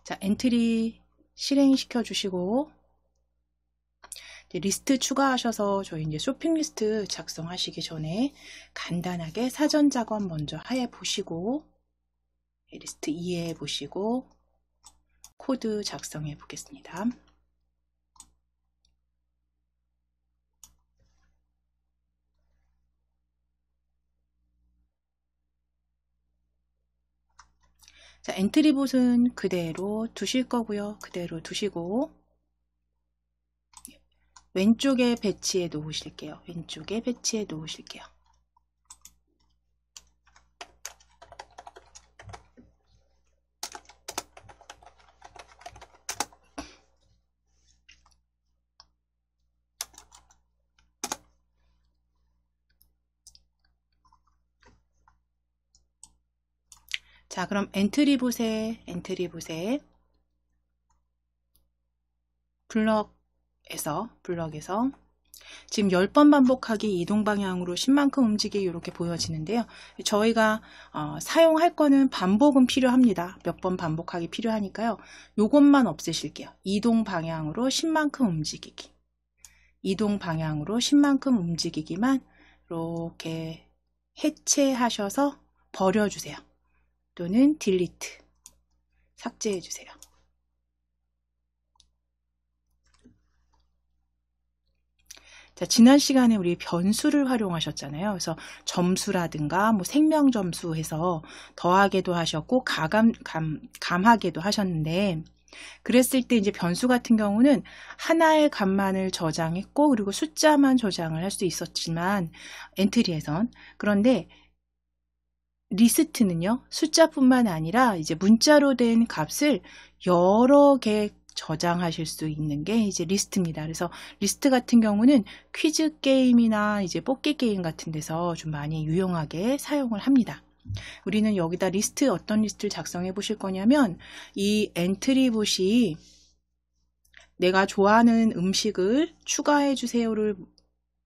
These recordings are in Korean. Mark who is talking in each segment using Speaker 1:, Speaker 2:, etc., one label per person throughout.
Speaker 1: 자, 엔트리 실행시켜 주시고, 리스트 추가하셔서 저희 이제 쇼핑 리스트 작성하시기 전에 간단하게 사전 작업 먼저 해 보시고, 리스트 이해해 보시고, 코드 작성해 보겠습니다. 자, 엔트리봇은 그대로 두실 거고요. 그대로 두시고, 왼쪽에 배치해 놓으실게요. 왼쪽에 배치해 놓으실게요. 자, 그럼 엔트리봇에 블럭에서 지금 10번 반복하기 이동 방향으로 10만큼 움직이기 이렇게 보여지는데요. 저희가 사용할 거는 반복은 필요합니다. 몇 번 반복하기 필요하니까요. 요것만 없애실게요. 이동 방향으로 10만큼 움직이기. 이동 방향으로 10만큼 움직이기만 이렇게 해체하셔서 버려주세요. 또는 딜리트, 삭제해주세요. 자, 지난 시간에 우리 변수를 활용하셨잖아요. 그래서 점수라든가 뭐 생명 점수 해서 더하게도 하셨고 감하게도 하셨는데, 그랬을 때 이제 변수 같은 경우는 하나의 값만을 저장했고 그리고 숫자만 저장을 할 수 있었지만 엔트리에선, 그런데 리스트는요, 숫자뿐만 아니라 이제 문자로 된 값을 여러 개 저장하실 수 있는 게 이제 리스트입니다. 그래서 리스트 같은 경우는 퀴즈 게임이나 이제 뽑기 게임 같은 데서 좀 많이 유용하게 사용을 합니다. 우리는 여기다 리스트, 어떤 리스트를 작성해 보실 거냐면, 이 엔트리봇이 내가 좋아하는 음식을 추가해 주세요를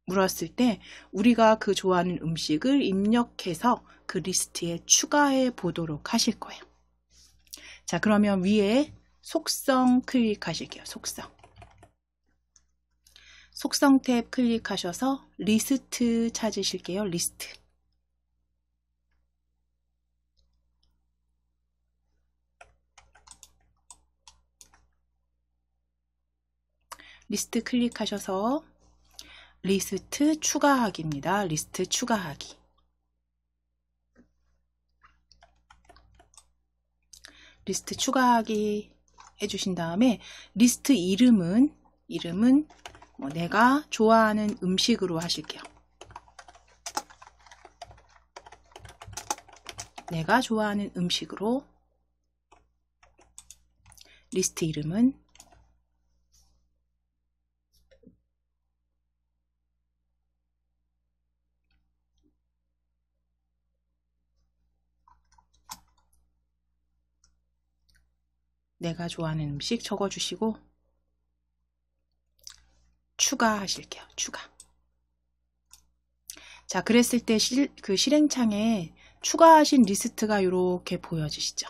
Speaker 1: 물었을 때 우리가 그 좋아하는 음식을 입력해서 그 리스트에 추가해 보도록 하실 거예요. 자, 그러면 위에 속성 클릭하실게요. 속성 탭 클릭하셔서 리스트 찾으실게요. 리스트. 리스트 클릭하셔서 리스트 추가하기입니다. 리스트 추가하기. 리스트 추가하기 해주신 다음에 리스트 이름은 뭐 내가 좋아하는 음식으로 하실게요. 내가 좋아하는 음식으로. 리스트 이름은 내가 좋아하는 음식 적어주시고 추가하실게요. 추가. 자, 그랬을 때 그 실행창에 추가하신 리스트가 이렇게 보여지시죠?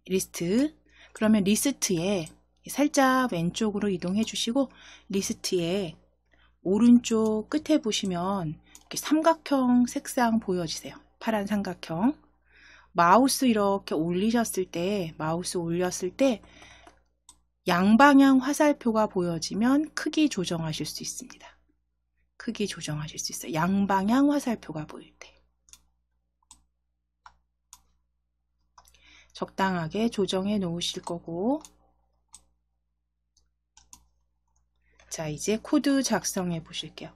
Speaker 1: 리스트. 그러면 리스트에 살짝 왼쪽으로 이동해 주시고 리스트에 오른쪽 끝에 보시면 이렇게 삼각형 색상 보여지세요. 파란 삼각형. 마우스 이렇게 올리셨을 때, 마우스 올렸을 때 양방향 화살표가 보여지면 크기 조정하실 수 있습니다. 크기 조정하실 수 있어요. 양방향 화살표가 보일 때. 적당하게 조정해 놓으실 거고. 자, 이제 코드 작성해 보실게요.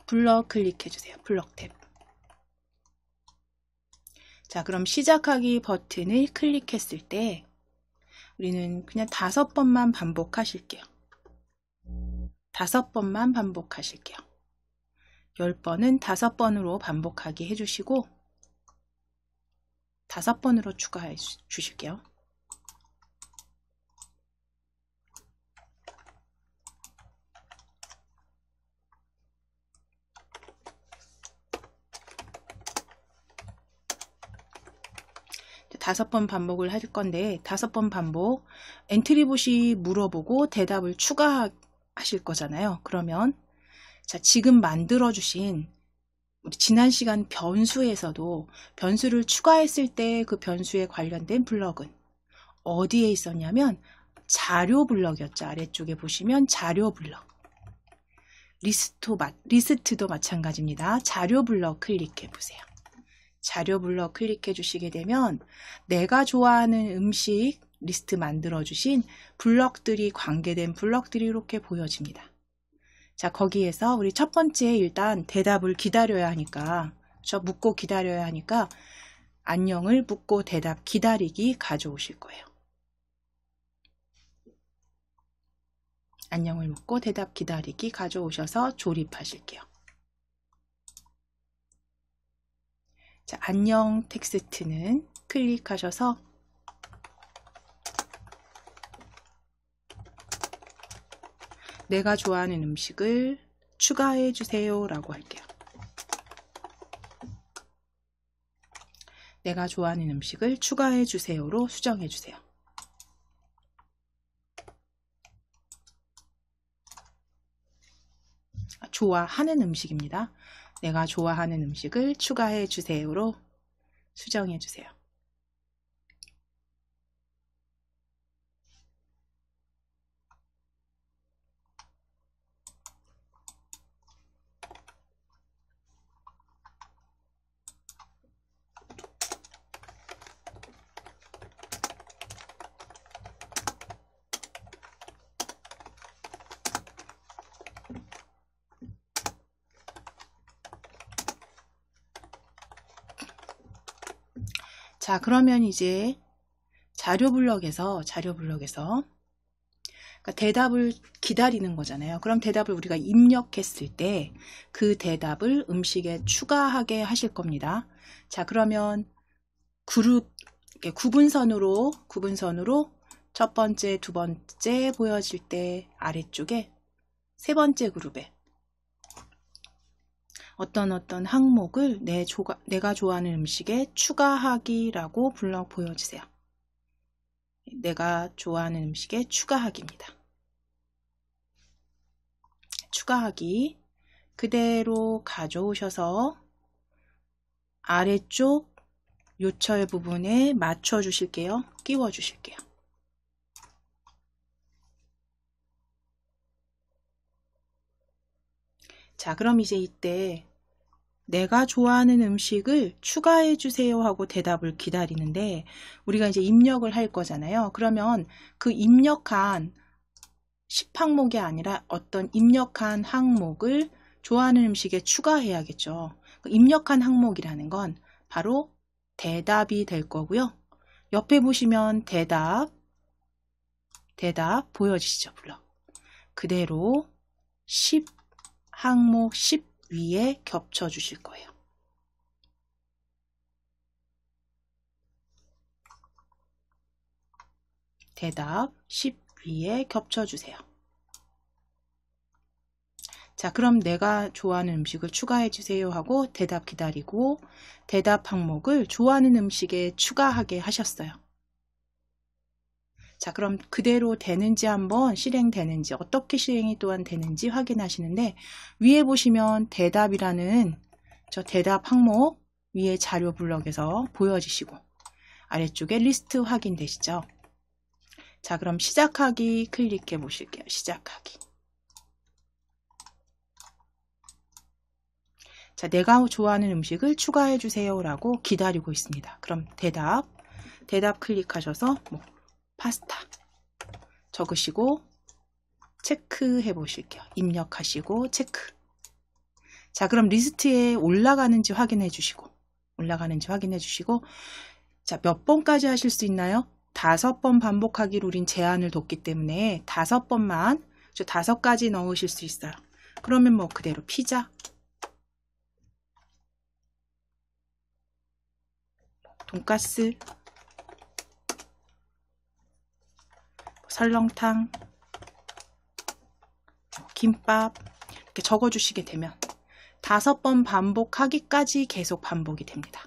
Speaker 1: 블럭 클릭해 주세요. 블럭 탭. 자, 그럼 시작하기 버튼을 클릭했을 때 우리는 그냥 5번만 반복하실게요. 5번만 반복하실게요. 10번은 5번으로 반복하게 해주시고 5번으로 추가해 주실게요. 5번 반복을 할 건데 5번 반복 엔트리봇이 물어보고 대답을 추가하실 거잖아요. 그러면 자, 지금 만들어 주신 우리 지난 시간 변수에서도 변수를 추가했을 때 그 변수에 관련된 블럭은 어디에 있었냐면 자료 블럭이었죠. 아래쪽에 보시면 자료 블럭. 리스트도 마찬가지입니다. 자료 블럭 클릭해 보세요. 자료 블럭 클릭해 주시게 되면 내가 좋아하는 음식 리스트 만들어 주신 블럭들이 관계된 블럭들이 이렇게 보여집니다. 자, 거기에서 우리 첫 번째 일단 대답을 기다려야 하니까 묻고 기다려야 하니까 안녕을 묻고 대답 기다리기 가져오실 거예요. 안녕을 묻고 대답 기다리기 가져오셔서 조립하실게요. 자, 안녕 텍스트는 클릭하셔서 내가 좋아하는 음식을 추가해 주세요 라고 할게요. 내가 좋아하는 음식을 추가해 주세요로 수정해 주세요. 좋아하는 음식입니다. 내가 좋아하는 음식을 추가해 주세요로 수정해 주세요. 자, 그러면 이제 자료 블럭에서 그러니까 대답을 기다리는 거잖아요. 그럼 대답을 우리가 입력했을 때 그 대답을 음식에 추가하게 하실 겁니다. 자, 그러면 그룹 구분선으로 첫 번째, 두 번째 보여질 때 아래쪽에 세 번째 그룹에 어떤 항목을 내가 좋아하는 음식에 추가하기라고 블럭 보여주세요. 내가 좋아하는 음식에 추가하기입니다. 추가하기 그대로 가져오셔서 아래쪽 요철 부분에 맞춰 주실게요. 끼워 주실게요. 자, 그럼 이제 이때 내가 좋아하는 음식을 추가해 주세요 하고 대답을 기다리는데 우리가 이제 입력을 할 거잖아요. 그러면 그 입력한 10항목이 아니라 어떤 입력한 항목을 좋아하는 음식에 추가해야겠죠. 입력한 항목이라는 건 바로 대답이 될 거고요. 옆에 보시면 대답 보여지시죠? 블럭. 그대로 10항목 10 위에 겹쳐 주실 거예요. 대답 10 위에 겹쳐 주세요. 자, 그럼 내가 좋아하는 음식을 추가해 주세요 하고 대답 기다리고 대답 항목을 좋아하는 음식에 추가하게 하셨어요. 자, 그럼 그대로 되는지 한번 실행되는지 어떻게 실행이 또한 되는지 확인하시는데 위에 보시면 대답이라는 저 대답 항목 위에 자료 블럭에서 보여지시고 아래쪽에 리스트 확인되시죠? 자, 그럼 시작하기 클릭해 보실게요. 시작하기. 자, 내가 좋아하는 음식을 추가해 주세요 라고 기다리고 있습니다. 그럼 대답 클릭하셔서 파스타 적으시고 체크해 보실게요. 입력하시고 체크. 자, 그럼 리스트에 올라가는지 확인해 주시고 자, 몇 번까지 하실 수 있나요? 5번 반복하기로 우린 제한을 뒀기 때문에 5번만 5가지 넣으실 수 있어요. 그러면 그대로 피자, 돈가스, 설렁탕, 김밥 이렇게 적어주시게 되면 5번 반복하기까지 계속 반복이 됩니다.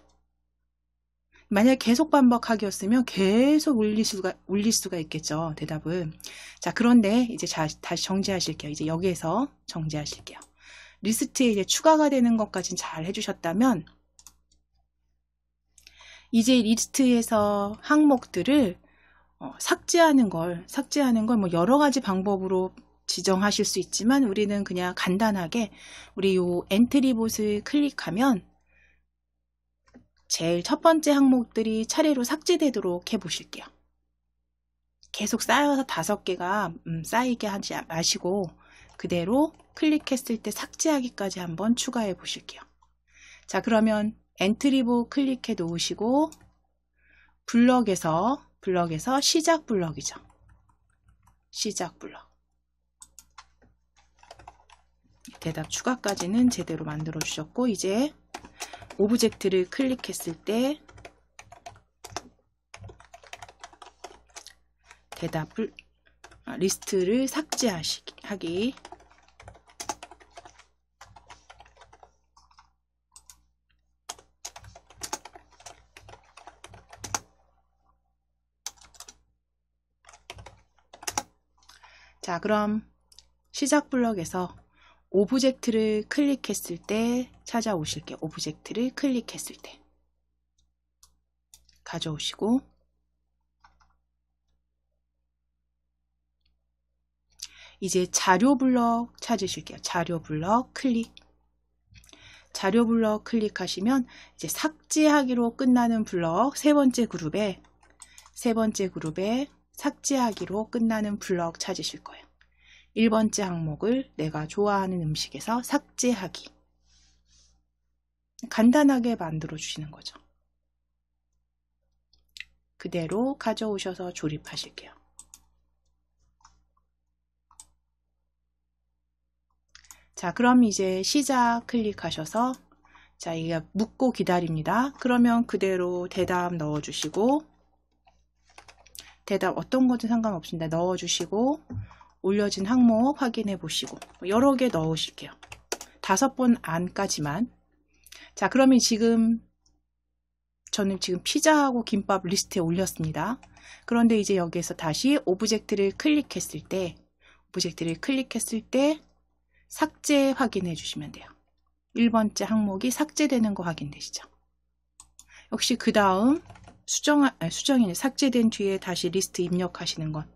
Speaker 1: 만약 계속 반복하기였으면 계속 올릴 수가 있겠죠. 대답은. 자, 그런데 이제 다시 정지하실게요. 이제 여기에서 정지하실게요. 리스트에 이제 추가가 되는 것까지는 잘 해주셨다면, 이제 리스트에서 항목들을 삭제하는 걸 뭐 여러 가지 방법으로 지정하실 수 있지만, 우리는 그냥 간단하게 우리 요 엔트리봇을 클릭하면 제일 첫 번째 항목들이 차례로 삭제되도록 해 보실게요. 계속 쌓여서 5개가 쌓이게 하지 마시고 그대로 클릭했을 때 삭제하기까지 한번 추가해 보실게요. 자, 그러면 엔트리봇 클릭해 놓으시고 블럭에서 시작 블럭이죠. 시작 블럭. 대답 추가까지는 제대로 만들어 주셨고, 이제 오브젝트를 클릭했을 때 대답을 리스트를 삭제하기. 자, 그럼 시작 블럭에서 오브젝트를 클릭했을 때 찾아오실게요. 오브젝트를 클릭했을 때 가져오시고, 이제 자료 블럭 찾으실게요. 자료 블럭 클릭. 자료 블럭 클릭하시면 이제 삭제하기로 끝나는 블럭 세 번째 그룹에 삭제하기로 끝나는 블럭 찾으실 거예요. 1번째 항목을 내가 좋아하는 음식에서 삭제하기. 간단하게 만들어 주시는 거죠. 그대로 가져오셔서 조립하실게요. 자, 그럼 이제 시작 클릭하셔서, 자, 이게 묻고 기다립니다. 그러면 그대로 대답 넣어주시고, 대답 어떤 거든 상관없습니다. 넣어주시고, 올려진 항목 확인해 보시고, 여러 개 넣으실게요. 5번 안까지만. 자, 그러면 저는 지금 피자하고 김밥 리스트에 올렸습니다. 그런데 이제 여기에서 다시 오브젝트를 클릭했을 때 삭제 확인해 주시면 돼요. 1번째 항목이 삭제되는 거 확인되시죠? 역시 그 다음 수정이 삭제된 뒤에 다시 리스트 입력하시는 건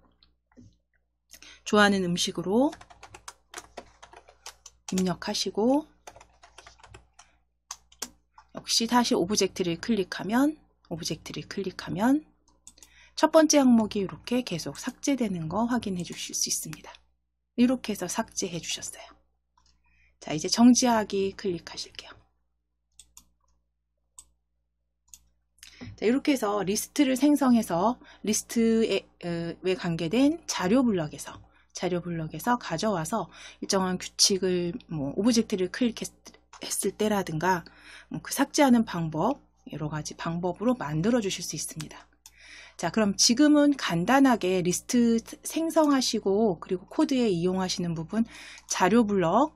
Speaker 1: 좋아하는 음식으로 입력하시고, 역시 다시 오브젝트를 클릭하면 첫 번째 항목이 이렇게 계속 삭제되는 거 확인해 주실 수 있습니다. 이렇게 해서 삭제해 주셨어요. 자, 이제 정지하기 클릭하실게요. 자, 이렇게 해서 리스트를 생성해서 리스트에 관계된 자료 블럭에서 가져와서 일정한 규칙을 오브젝트를 클릭했을 때라든가 그 삭제하는 방법, 여러 가지 방법으로 만들어 주실 수 있습니다. 자, 그럼 지금은 간단하게 리스트 생성하시고 그리고 코드에 이용하시는 부분 자료 블럭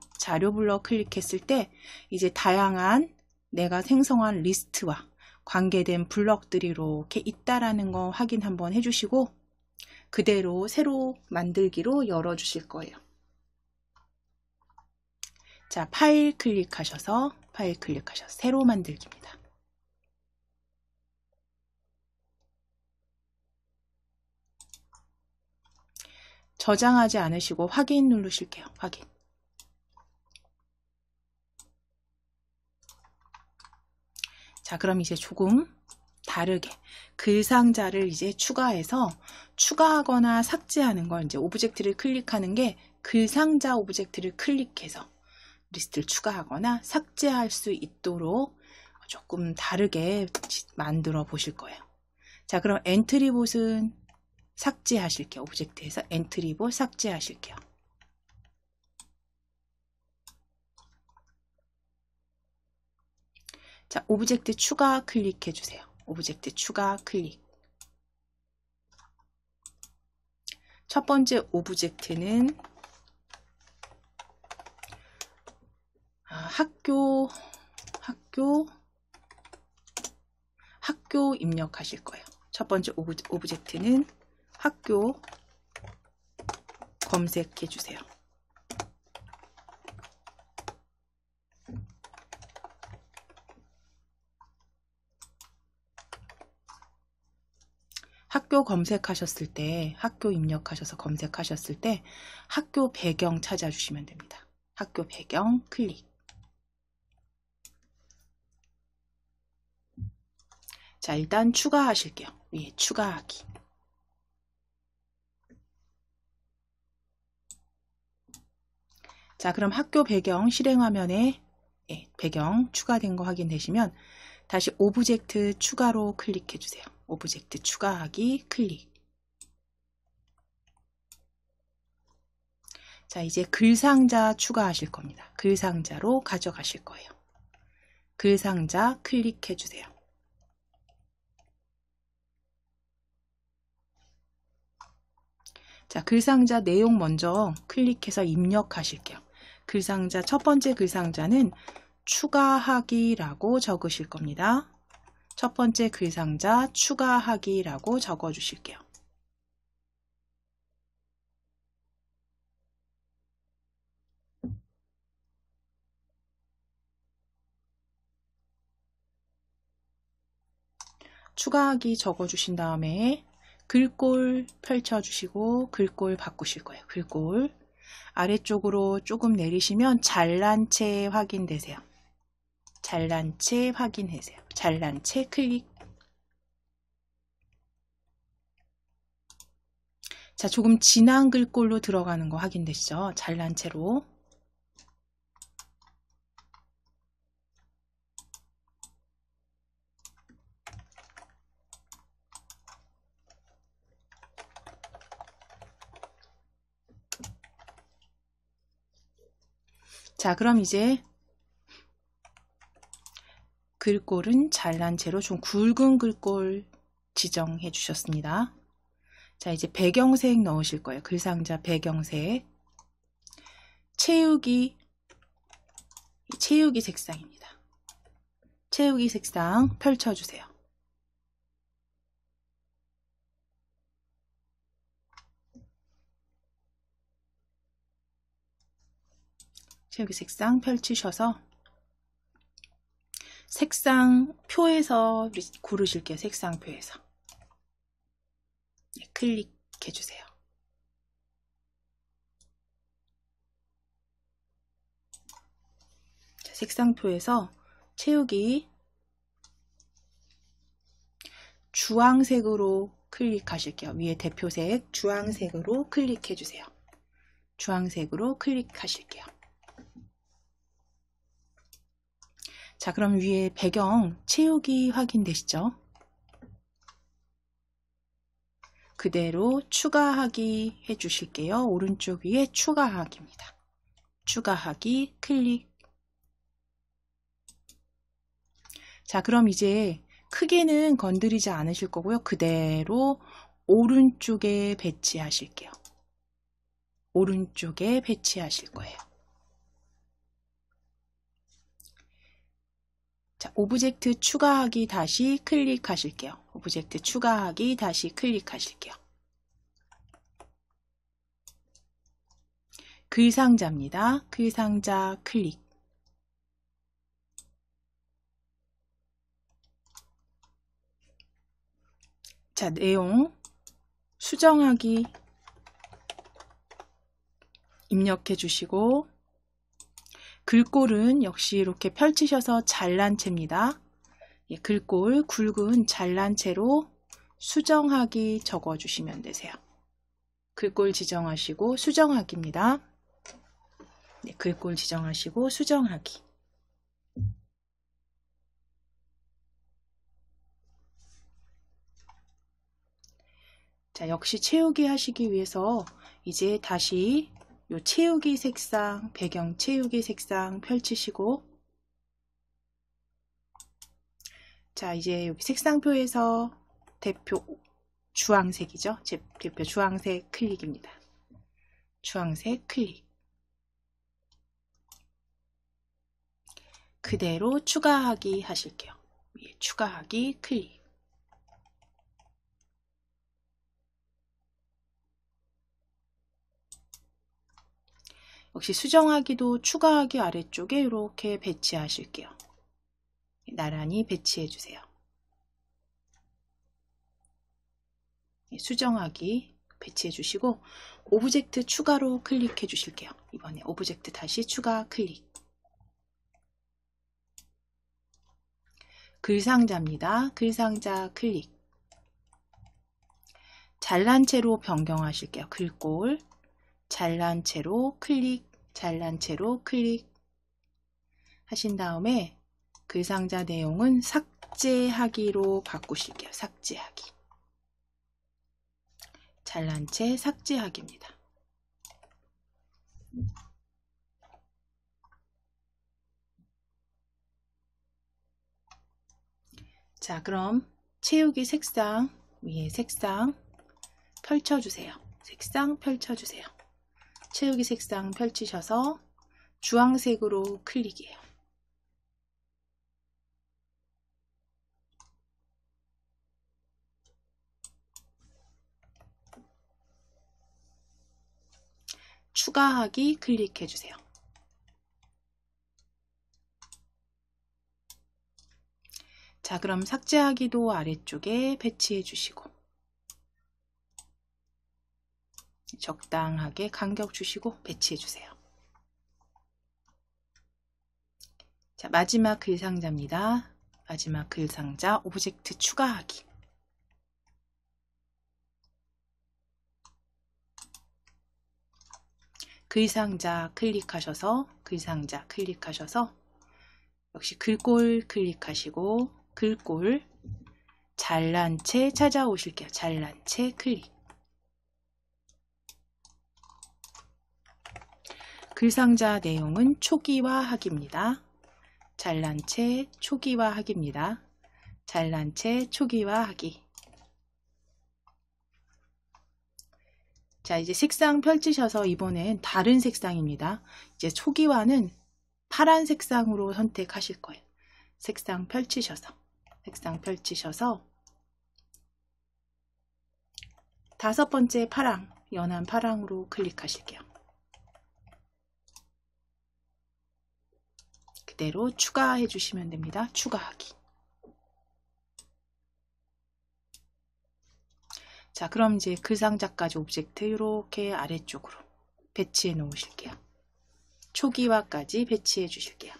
Speaker 1: 클릭했을 때 이제 다양한 내가 생성한 리스트와 관계된 블럭들이 이렇게 있다라는 거 확인 한번 해주시고 그대로 새로 만들기로 열어주실 거예요. 자, 파일 클릭하셔서 새로 만들기입니다. 저장하지 않으시고 확인 누르실게요. 확인. 자, 그럼 이제 조금 다르게 글 상자를 이제 추가하거나 삭제하는 걸 이제 오브젝트를 클릭하는 게 글 상자 오브젝트를 클릭해서 리스트를 추가하거나 삭제할 수 있도록 조금 다르게 만들어 보실 거예요. 자, 그럼 엔트리봇은 삭제하실게요. 오브젝트에서 엔트리봇 삭제하실게요. 자, 오브젝트 추가 클릭해 주세요. 오브젝트 추가 클릭. 첫 번째 오브젝트는 학교 입력하실 거예요. 첫 번째 오브젝트는 학교 검색해 주세요. 학교 검색하셨을 때, 학교 입력하셔서 검색하셨을 때 학교 배경 찾아주시면 됩니다. 학교 배경 클릭. 자, 일단 추가하실게요. 위에 추가하기. 자, 그럼 학교 배경 실행화면에 배경 추가된 거 확인되시면 다시 오브젝트 추가로 클릭해 주세요. 오브젝트 추가하기 클릭. 자, 이제 글상자 추가하실 겁니다. 글상자로 가져가실 거예요. 글상자 클릭해 주세요. 자, 글상자 내용 먼저 클릭해서 입력하실게요. 글상자 첫 번째 글상자는 추가하기라고 적으실 겁니다. 첫 번째 글상자 추가하기라고 적어 주실게요. 추가하기 적어 주신 다음에 글꼴 펼쳐 주시고 글꼴 바꾸실 거예요. 글꼴 아래쪽으로 조금 내리시면 잘난 채 확인되세요. 잘난 채 확인하세요. 잘난 채 클릭. 자, 조금 진한 글꼴로 들어가는 거 확인되시죠? 잘난 채로. 자, 그럼 이제 글꼴은 잘난 채로 좀 굵은 글꼴 지정해 주셨습니다. 자, 이제 배경색 넣으실 거예요. 글상자 배경색. 채우기 색상입니다. 채우기 색상 펼쳐주세요. 채우기 색상 펼치셔서 색상표에서 고르실게요. 색상표에서. 클릭해 주세요. 자, 색상표에서 채우기 주황색으로 클릭하실게요. 위에 대표색 주황색으로 클릭해 주세요. 주황색으로 클릭하실게요. 자, 그럼 위에 배경 채우기 확인되시죠? 그대로 추가하기 해주실게요. 오른쪽 위에 추가하기입니다. 추가하기 클릭. 자, 그럼 이제 크게는 건드리지 않으실 거고요. 그대로 오른쪽에 배치하실게요. 오른쪽에 배치하실 거예요. 자, 오브젝트 추가하기 다시 클릭하실게요. 오브젝트 추가하기 다시 클릭하실게요. 글상자입니다. 글상자 클릭. 자, 내용 수정하기 입력해 주시고 글꼴은 역시 이렇게 펼치셔서 잘난 채입니다. 예, 글꼴 굵은 잘난 채로 수정하기 적어주시면 되세요. 글꼴 지정하시고 수정하기입니다. 네, 글꼴 지정하시고 수정하기. 자, 역시 채우기 하시기 위해서 이제 다시 요 채우기 색상, 배경 채우기 색상 펼치시고 자, 이제 여기 색상표에서 대표 주황색이죠. 제 대표 주황색 클릭입니다. 주황색 클릭. 그대로 추가하기 하실게요. 위에 추가하기 클릭. 역시 수정하기도 추가하기 아래쪽에 이렇게 배치하실게요. 나란히 배치해 주세요. 수정하기 배치해 주시고 오브젝트 추가로 클릭해 주실게요. 이번에 오브젝트 다시 추가 클릭. 글상자입니다. 글상자 클릭. 잘난 채로 변경하실게요. 글꼴 잘난 채로 클릭, 잘난 채로 클릭 하신 다음에 글상자 내용은 삭제하기로 바꾸실게요. 삭제하기. 잘난 채 삭제하기입니다. 자, 그럼 채우기 색상 위에 색상 펼쳐주세요. 색상 펼쳐주세요. 채우기 색상 펼치셔서 주황색으로 클릭이에요. 추가하기 클릭해 주세요. 자, 그럼 삭제하기도 아래쪽에 배치해 주시고 적당하게 간격 주시고 배치해 주세요. 자, 마지막 글상자입니다. 마지막 글상자 오브젝트 추가하기. 글상자 클릭하셔서 글상자 클릭하셔서 역시 글꼴 클릭하시고 글꼴 잘난 채 찾아오실게요. 잘난 채 클릭. 글상자 내용은 초기화하기입니다. 잘난 채 초기화하기입니다. 잘난 채 초기화하기. 자, 이제 색상 펼치셔서 이번엔 다른 색상입니다. 이제 초기화는 파란 색상으로 선택하실 거예요. 색상 펼치셔서 다섯 번째 파랑, 연한 파랑으로 클릭하실게요. 그대로 추가해 주시면 됩니다. 추가하기. 자, 그럼 이제 글상자까지 오브젝트 이렇게 아래쪽으로 배치해 놓으실게요. 초기화까지 배치해 주실게요.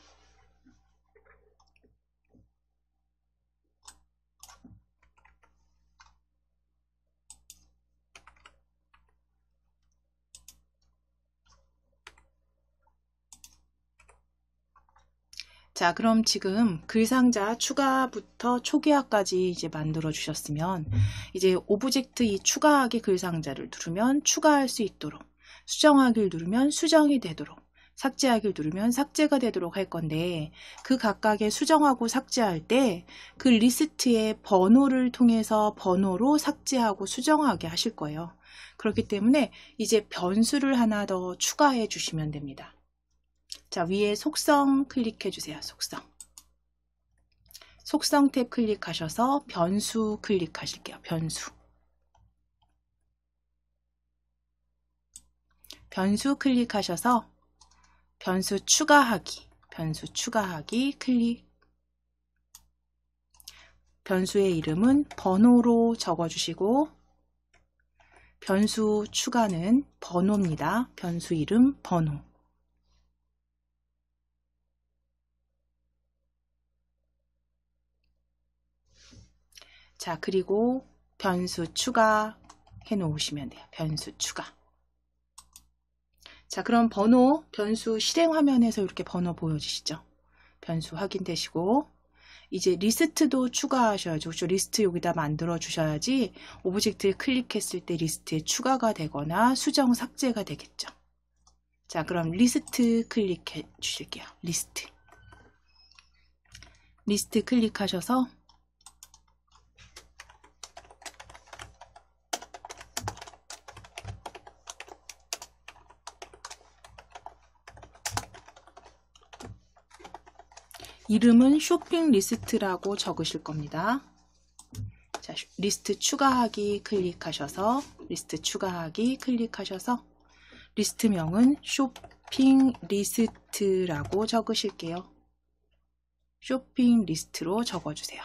Speaker 1: 자, 그럼 지금 글상자 추가부터 초기화까지 이제 만들어 주셨으면 이제 오브젝트 이 추가하기 글상자를 누르면 추가할 수 있도록, 수정하기를 누르면 수정이 되도록, 삭제하기를 누르면 삭제가 되도록 할 건데 그 각각의 수정하고 삭제할 때 그 리스트의 번호를 통해서 번호로 삭제하고 수정하게 하실 거예요. 그렇기 때문에 이제 변수를 하나 더 추가해 주시면 됩니다. 자, 위에 속성 클릭해 주세요. 속성 탭 클릭하셔서 변수 클릭하실게요. 변수 클릭하셔서 변수 추가하기 클릭. 변수의 이름은 번호로 적어주시고 변수 추가는 번호입니다. 변수 이름 번호. 자, 그리고 변수 추가 해 놓으시면 돼요. 변수 추가. 자, 그럼 번호, 변수 실행 화면에서 이렇게 번호 보여지시죠? 변수 확인되시고 이제 리스트도 추가하셔야죠. 그렇죠? 리스트 여기다 만들어 주셔야지 오브젝트를 클릭했을 때 리스트에 추가가 되거나 수정 삭제가 되겠죠. 자, 그럼 리스트 클릭해 주실게요. 리스트 클릭하셔서 이름은 쇼핑 리스트라고 적으실 겁니다. 자, 리스트 추가하기 클릭하셔서 리스트명은 쇼핑 쇼핑 리스트라고 적으실게요. 쇼핑 리스트로 적어주세요.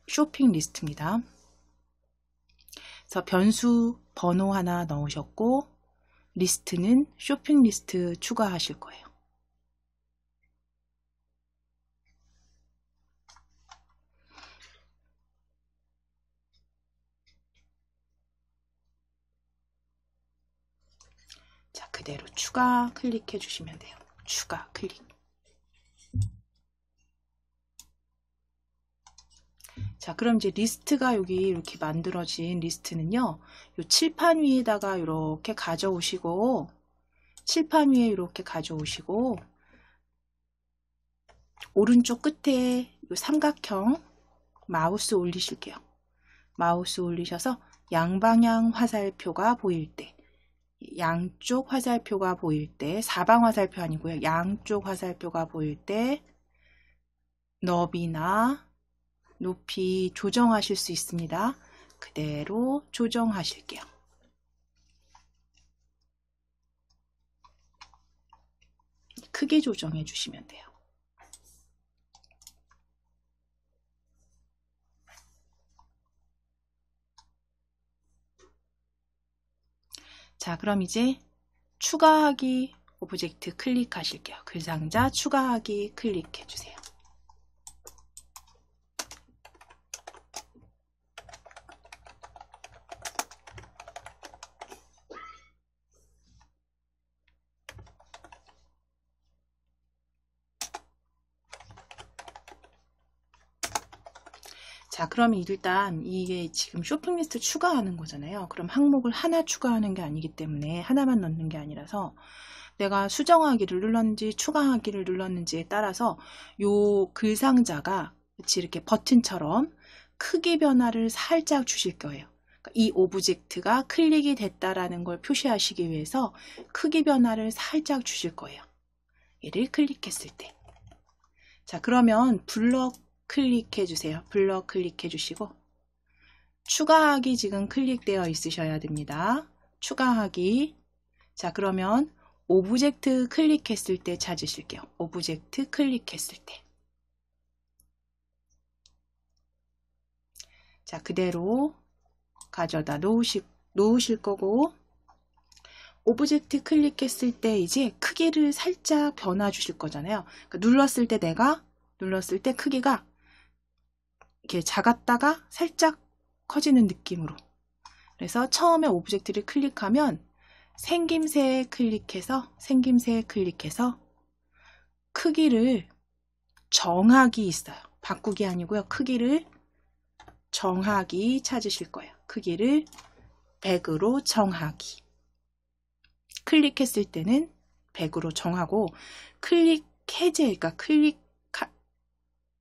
Speaker 1: 쇼핑 리스트입니다. 그래서 변수 번호 하나 넣으셨고 리스트는 쇼핑 리스트 추가하실 거예요. 자, 그대로 추가 클릭해 주시면 돼요. 추가 클릭. 자, 그럼 이제 리스트가 여기 이렇게 만들어진 리스트는요, 요 칠판 위에다가 이렇게 가져오시고, 칠판 위에 이렇게 가져오시고, 오른쪽 끝에 요 삼각형 마우스 올리실게요. 마우스 올리셔서 양방향 화살표가 보일 때, 양쪽 화살표가 보일 때, 사방 화살표 아니고요, 양쪽 화살표가 보일 때, 너비나 높이 조정하실 수 있습니다. 그대로 조정하실게요. 크게 조정해 주시면 돼요. 자, 그럼 이제 추가하기 오브젝트 클릭하실게요. 글상자 추가하기 클릭해 주세요. 자, 그러면 일단 이게 지금 쇼핑 리스트 추가하는 거잖아요. 그럼 항목을 하나 추가하는 게 아니기 때문에 하나만 넣는 게 아니라서 내가 수정하기를 눌렀는지 추가하기를 눌렀는지에 따라서 요 글상자가 이렇게 버튼처럼 크기 변화를 살짝 주실 거예요. 이 오브젝트가 클릭이 됐다라는 걸 표시하시기 위해서 크기 변화를 살짝 주실 거예요. 얘를 클릭했을 때. 자, 그러면 블럭 클릭해 주세요. 블럭 클릭해 주시고 추가하기 지금 클릭되어 있으셔야 됩니다. 추가하기. 자, 그러면 오브젝트 클릭했을 때 찾으실게요. 오브젝트 클릭했을 때. 자, 그대로 가져다 놓으실 거고 오브젝트 클릭했을 때 이제 크기를 살짝 변화 주실 거잖아요. 그러니까 눌렀을 때 크기가 이렇게 작았다가 살짝 커지는 느낌으로. 그래서 처음에 오브젝트를 클릭하면 생김새에 클릭해서 크기를 정하기 있어요. 바꾸기 아니고요. 크기를 정하기 찾으실 거예요. 크기를 100으로 정하기. 클릭했을 때는 100으로 정하고 클릭 해제, 그러니까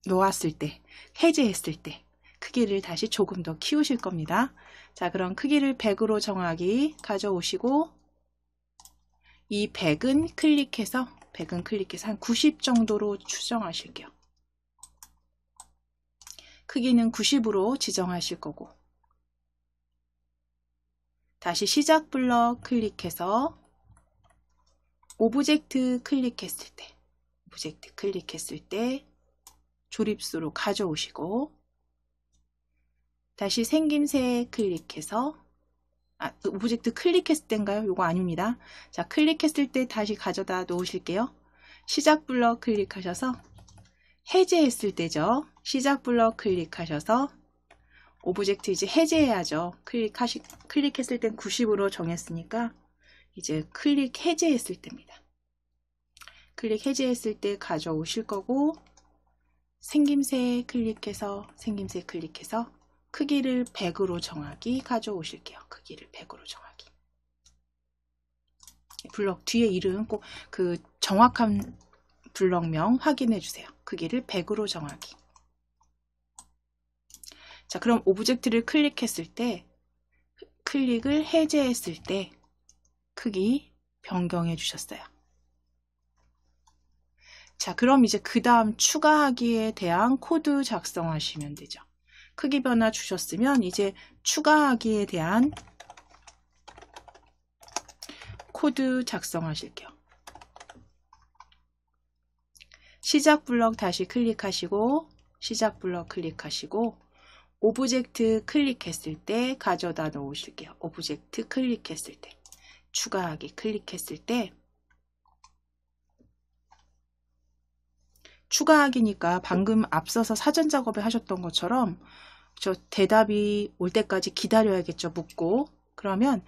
Speaker 1: 놓았을 때, 해제했을 때 크기를 다시 조금 더 키우실 겁니다. 자, 그럼 크기를 100으로 정하기 가져오시고 이 100은 클릭해서 한 90 정도로 추정하실게요. 크기는 90으로 지정하실 거고 다시 시작 블럭 클릭해서 오브젝트 클릭했을 때 조립수로 가져오시고 다시 생김새 클릭해서 오브젝트 클릭했을 때인가요? 이거 아닙니다. 자, 클릭했을 때 다시 가져다 놓으실게요. 시작 블럭 클릭하셔서 해제했을 때죠. 시작 블럭 클릭하셔서 오브젝트 이제 해제해야죠. 클릭했을 땐 90으로 정했으니까 이제 클릭 해제했을 때입니다. 클릭 해제했을 때 가져오실 거고 생김새 클릭해서 크기를 100으로 정하기 가져오실게요. 크기를 100으로 정하기. 블럭 뒤에 이름 꼭 그 정확한 블럭명 확인해 주세요. 크기를 100으로 정하기. 자, 그럼 오브젝트를 클릭했을 때 클릭을 해제했을 때 크기 변경해 주셨어요. 자, 그럼 이제 그 다음 추가하기에 대한 코드 작성하시면 되죠. 크기 변화 주셨으면 이제 추가하기에 대한 코드 작성하실게요. 시작 블럭 다시 클릭하시고 시작 블럭 클릭하시고 오브젝트 클릭했을 때 가져다 놓으실게요. 오브젝트 클릭했을 때 추가하기 클릭했을 때 추가하기니까 방금 앞서서 사전 작업에 하셨던 것처럼 저 대답이 올 때까지 기다려야겠죠. 묻고 그러면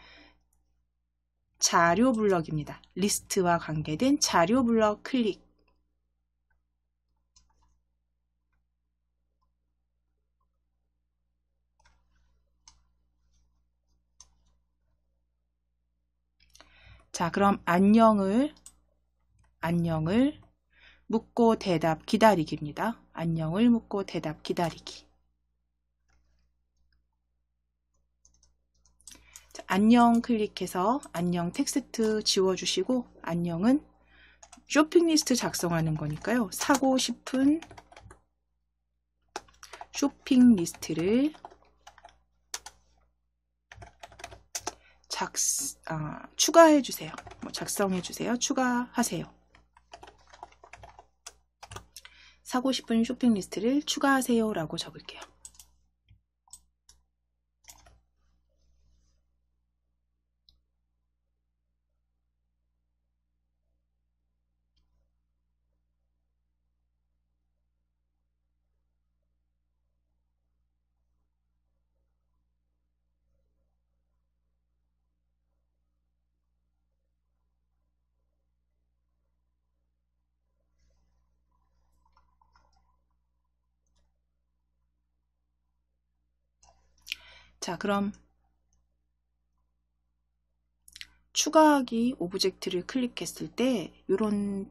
Speaker 1: 자료 블럭입니다. 리스트와 관계된 자료 블럭 클릭 자 그럼 안녕을 묻고 대답 기다리기입니다. 안녕을 묻고 대답 기다리기. 자, 안녕 클릭해서 안녕 텍스트 지워주시고 안녕은 쇼핑 리스트 작성하는 거니까요. 사고 싶은 쇼핑 리스트를 추가해 주세요. 작성해 주세요. 추가하세요. 사고 싶은 쇼핑 리스트를 추가하세요 라고 적을게요. 자, 그럼 추가하기 오브젝트를 클릭했을 때 이런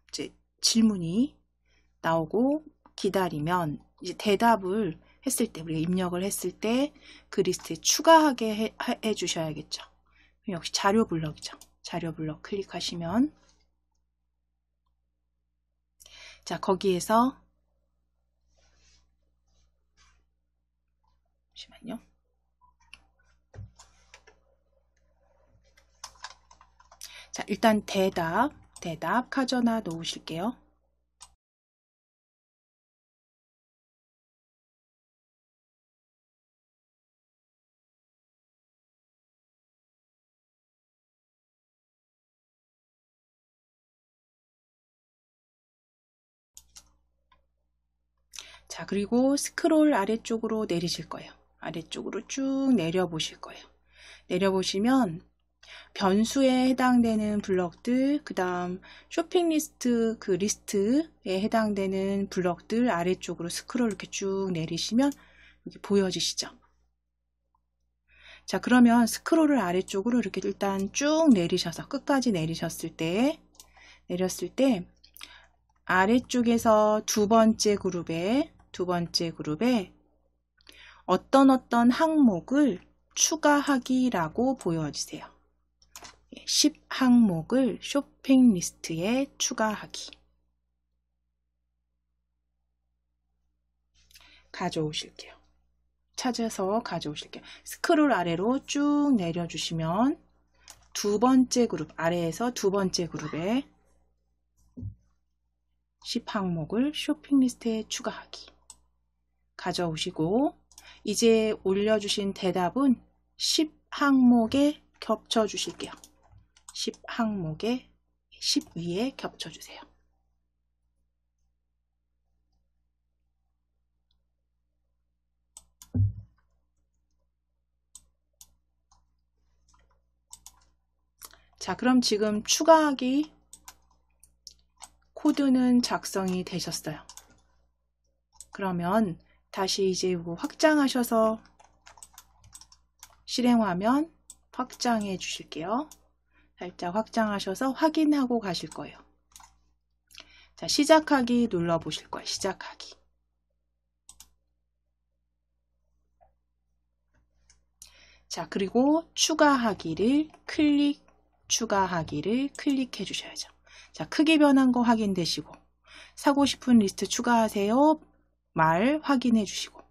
Speaker 1: 이제 질문이 나오고 기다리면 이제 대답을 했을 때 우리가 입력을 했을 때 그 리스트에 추가하게 해 주셔야겠죠. 역시 자료 블럭이죠. 자료 블럭 클릭하시면 자 거기에서 잠시만요. 자, 일단 대답 가져다 놓으실게요. 자, 그리고 스크롤 아래쪽으로 내리실 거예요. 아래쪽으로 쭉 내려보실 거예요. 내려보시면 변수에 해당되는 블럭들, 그 다음 쇼핑 리스트 그 리스트에 해당되는 블럭들 아래쪽으로 스크롤 이렇게 쭉 내리시면 여기 보여지시죠? 자, 그러면 스크롤을 아래쪽으로 이렇게 일단 쭉 내리셔서 끝까지 내렸을 때 아래쪽에서 두 번째 그룹에 어떤 항목을 추가하기라고 보여주세요. 10항목을 쇼핑 리스트에 추가하기. 가져오실게요. 찾아서 가져오실게요. 스크롤 아래로 쭉 내려주시면 두 번째 그룹, 아래에서 두 번째 그룹에 10항목을 쇼핑 리스트에 추가하기. 가져오시고 이제 올려주신 대답은 10항목에 겹쳐주실게요. 10항목에 10 위에 겹쳐주세요. 자, 그럼 지금 추가하기 코드는 작성이 되셨어요. 그러면 다시 이제 이거 확장하셔서 실행화면 확장해 주실게요. 살짝 확장하셔서 확인하고 가실 거예요. 자, 시작하기 눌러 보실 거예요. 시작하기. 자, 그리고 추가하기를 클릭해 주셔야죠. 자, 크기 변한 거 확인되시고 사고 싶은 리스트 추가하세요 말 확인해 주시고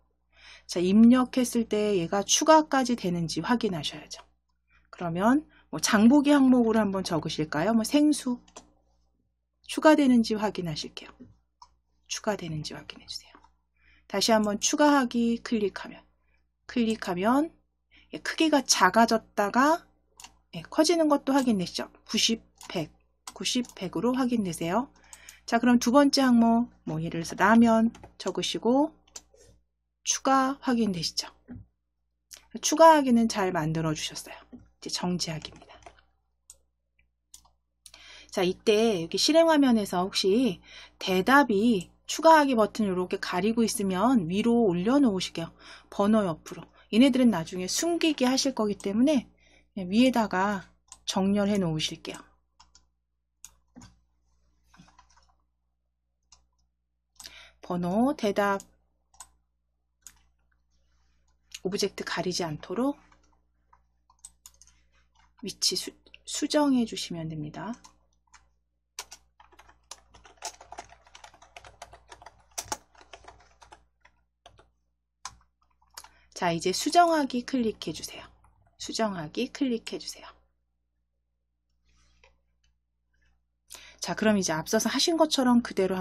Speaker 1: 자, 입력했을 때 얘가 추가까지 되는지 확인하셔야죠. 그러면 뭐 장보기 항목으로 한번 적으실까요? 뭐 생수 추가되는지 확인하실게요. 추가되는지 확인해 주세요. 다시 한번 추가하기 클릭하면 크기가 작아졌다가 커지는 것도 확인되시죠? 90, 100, 90, 100으로 확인되세요. 자, 그럼 두 번째 항목, 뭐 예를 들어서 라면 적으시고 추가 확인되시죠? 추가하기는 잘 만들어 주셨어요. 이제 정지하기입니다. 자, 이때 여기 실행 화면에서 혹시 대답이 추가하기 버튼을 이렇게 가리고 있으면 위로 올려놓으실게요. 번호 옆으로. 얘네들은 나중에 숨기게 하실 거기 때문에 위에다가 정렬해 놓으실게요. 번호, 대답, 오브젝트 가리지 않도록 위치 수정해 주시면 됩니다. 자, 이제 수정하기 클릭해 주세요. 수정하기 클릭해 주세요. 자, 그럼 이제 앞서서 하신 것처럼 그대로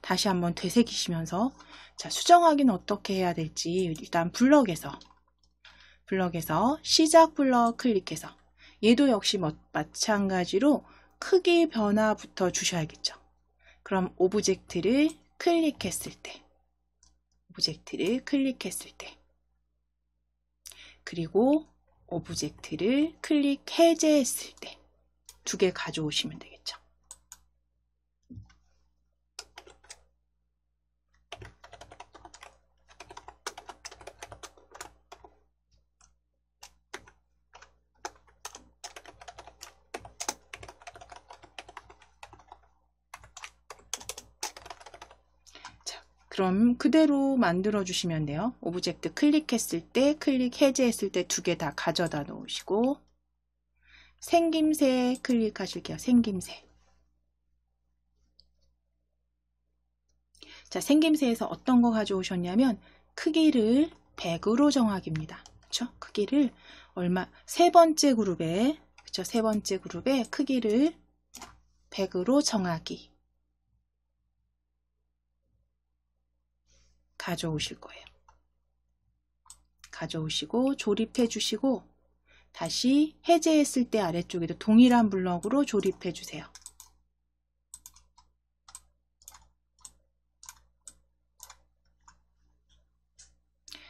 Speaker 1: 다시 한번 되새기시면서 자, 수정하기는 어떻게 해야 될지 일단 블럭에서 시작 블럭 클릭해서 얘도 역시 마찬가지로 크기 변화부터 주셔야겠죠. 그럼 오브젝트를 클릭했을 때 그리고 오브젝트를 클릭 해제했을 때 두 개 가져오시면 되겠죠. 그럼 그대로 만들어 주시면 돼요. 오브젝트 클릭했을 때, 클릭 해제했을 때 두 개 다 가져다 놓으시고 생김새 클릭하실게요. 생김새. 자, 생김새에서 어떤 거 가져오셨냐면 크기를 100으로 정하기입니다. 그렇죠? 크기를 세 번째 그룹에 크기를 100으로 정하기 가져오실 거예요. 가져오시고 조립해 주시고 다시 해제했을 때 아래쪽에도 동일한 블럭으로 조립해 주세요.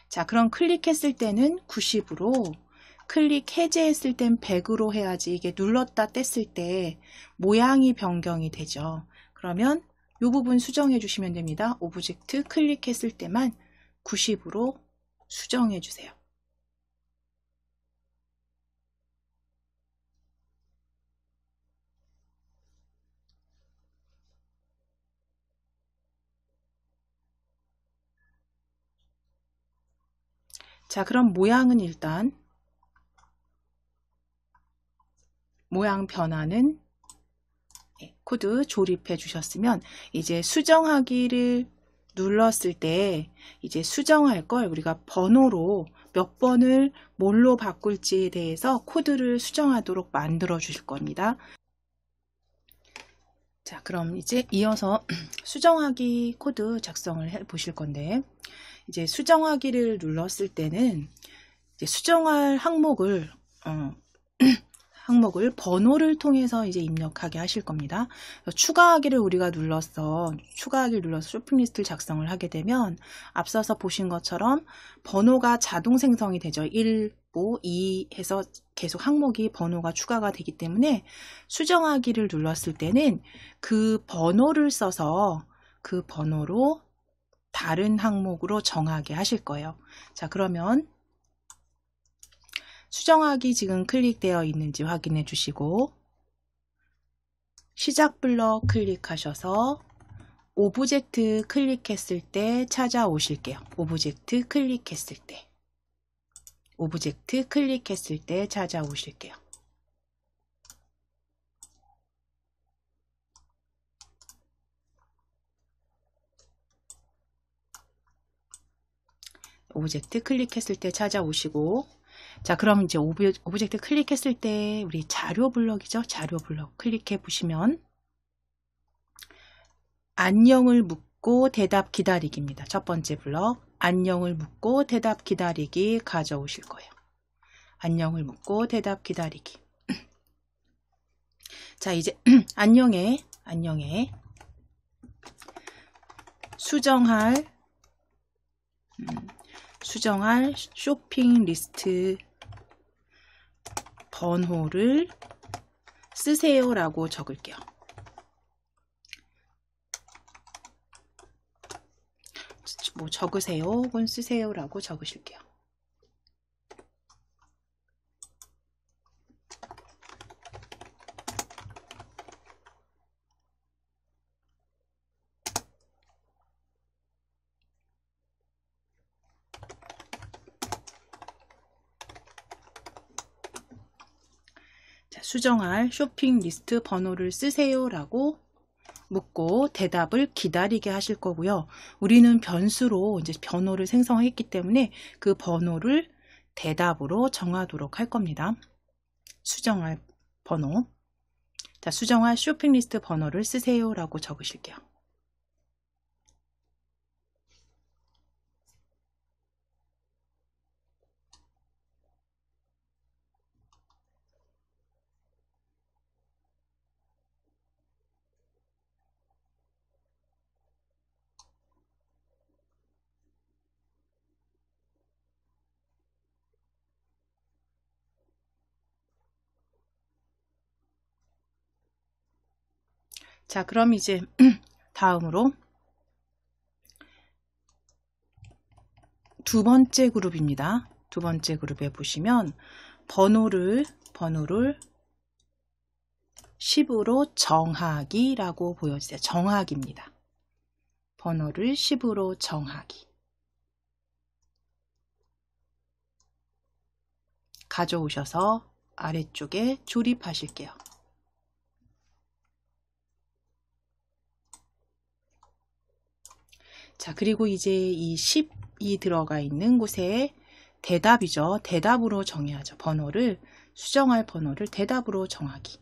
Speaker 1: 자, 그럼 클릭했을 때는 90으로 클릭 해제했을 땐 100으로 해야지 이게 눌렀다 뗐을 때 모양이 변경이 되죠. 그러면 이 부분 수정해 주시면 됩니다. 오브젝트 클릭했을 때만 90으로 수정해 주세요. 자, 그럼 모양은 일단 모양 변화는 코드 조립해 주셨으면 이제 수정하기를 눌렀을 때 이제 수정할 걸 우리가 번호로 몇 번을 뭘로 바꿀지에 대해서 코드를 수정하도록 만들어 주실 겁니다. 자, 그럼 이제 이어서 수정하기 코드 작성을 해 보실 건데 이제 수정하기를 눌렀을 때는 이제 수정할 항목을 번호를 통해서 이제 입력하게 하실 겁니다. 추가하기를 눌러서 쇼핑 리스트를 작성을 하게 되면 앞서서 보신 것처럼 번호가 자동 생성이 되죠. 1, 5, 2 해서 계속 항목이 번호가 추가가 되기 때문에 수정하기를 눌렀을 때는 그 번호를 써서 그 번호로 다른 항목으로 정하게 하실 거예요. 자, 그러면 수정하기 지금 클릭되어 있는지 확인해 주시고 시작 블럭 클릭하셔서 오브젝트 클릭했을 때 찾아오실게요. 오브젝트 클릭했을 때 찾아오실게요. 오브젝트 클릭했을 때 찾아오시고, 자, 그럼 이제 오브젝트 클릭했을 때 우리 자료 블럭이죠. 자료 블럭 클릭해 보시면 안녕을 묻고 대답 기다리기입니다. 첫 번째 블럭, 안녕을 묻고 대답 기다리기 가져오실 거예요. 안녕을 묻고 대답 기다리기. 자, 이제 안녕에 수정할 쇼핑 리스트 번호를 쓰세요 라고 적을게요. 뭐 적으세요 혹은 쓰세요 라고 적으실게요. 수정할 쇼핑 리스트 번호를 쓰세요 라고 묻고 대답을 기다리게 하실 거고요. 우리는 변수로 이제 번호를 생성했기 때문에 그 번호를 대답으로 정하도록 할 겁니다. 수정할 번호. 자, 수정할 쇼핑 리스트 번호를 쓰세요 라고 적으실게요. 자, 그럼 이제 다음으로 두 번째 그룹입니다. 두 번째 그룹에 보시면 번호를 10으로 정하기라고 보여주세요. 정하기입니다. 번호를 10으로 정하기. 가져오셔서 아래쪽에 조립하실게요. 자, 그리고 이제 이 10이 들어가 있는 곳에 대답이죠. 대답으로 정해야죠. 번호를, 수정할 번호를 대답으로 정하기.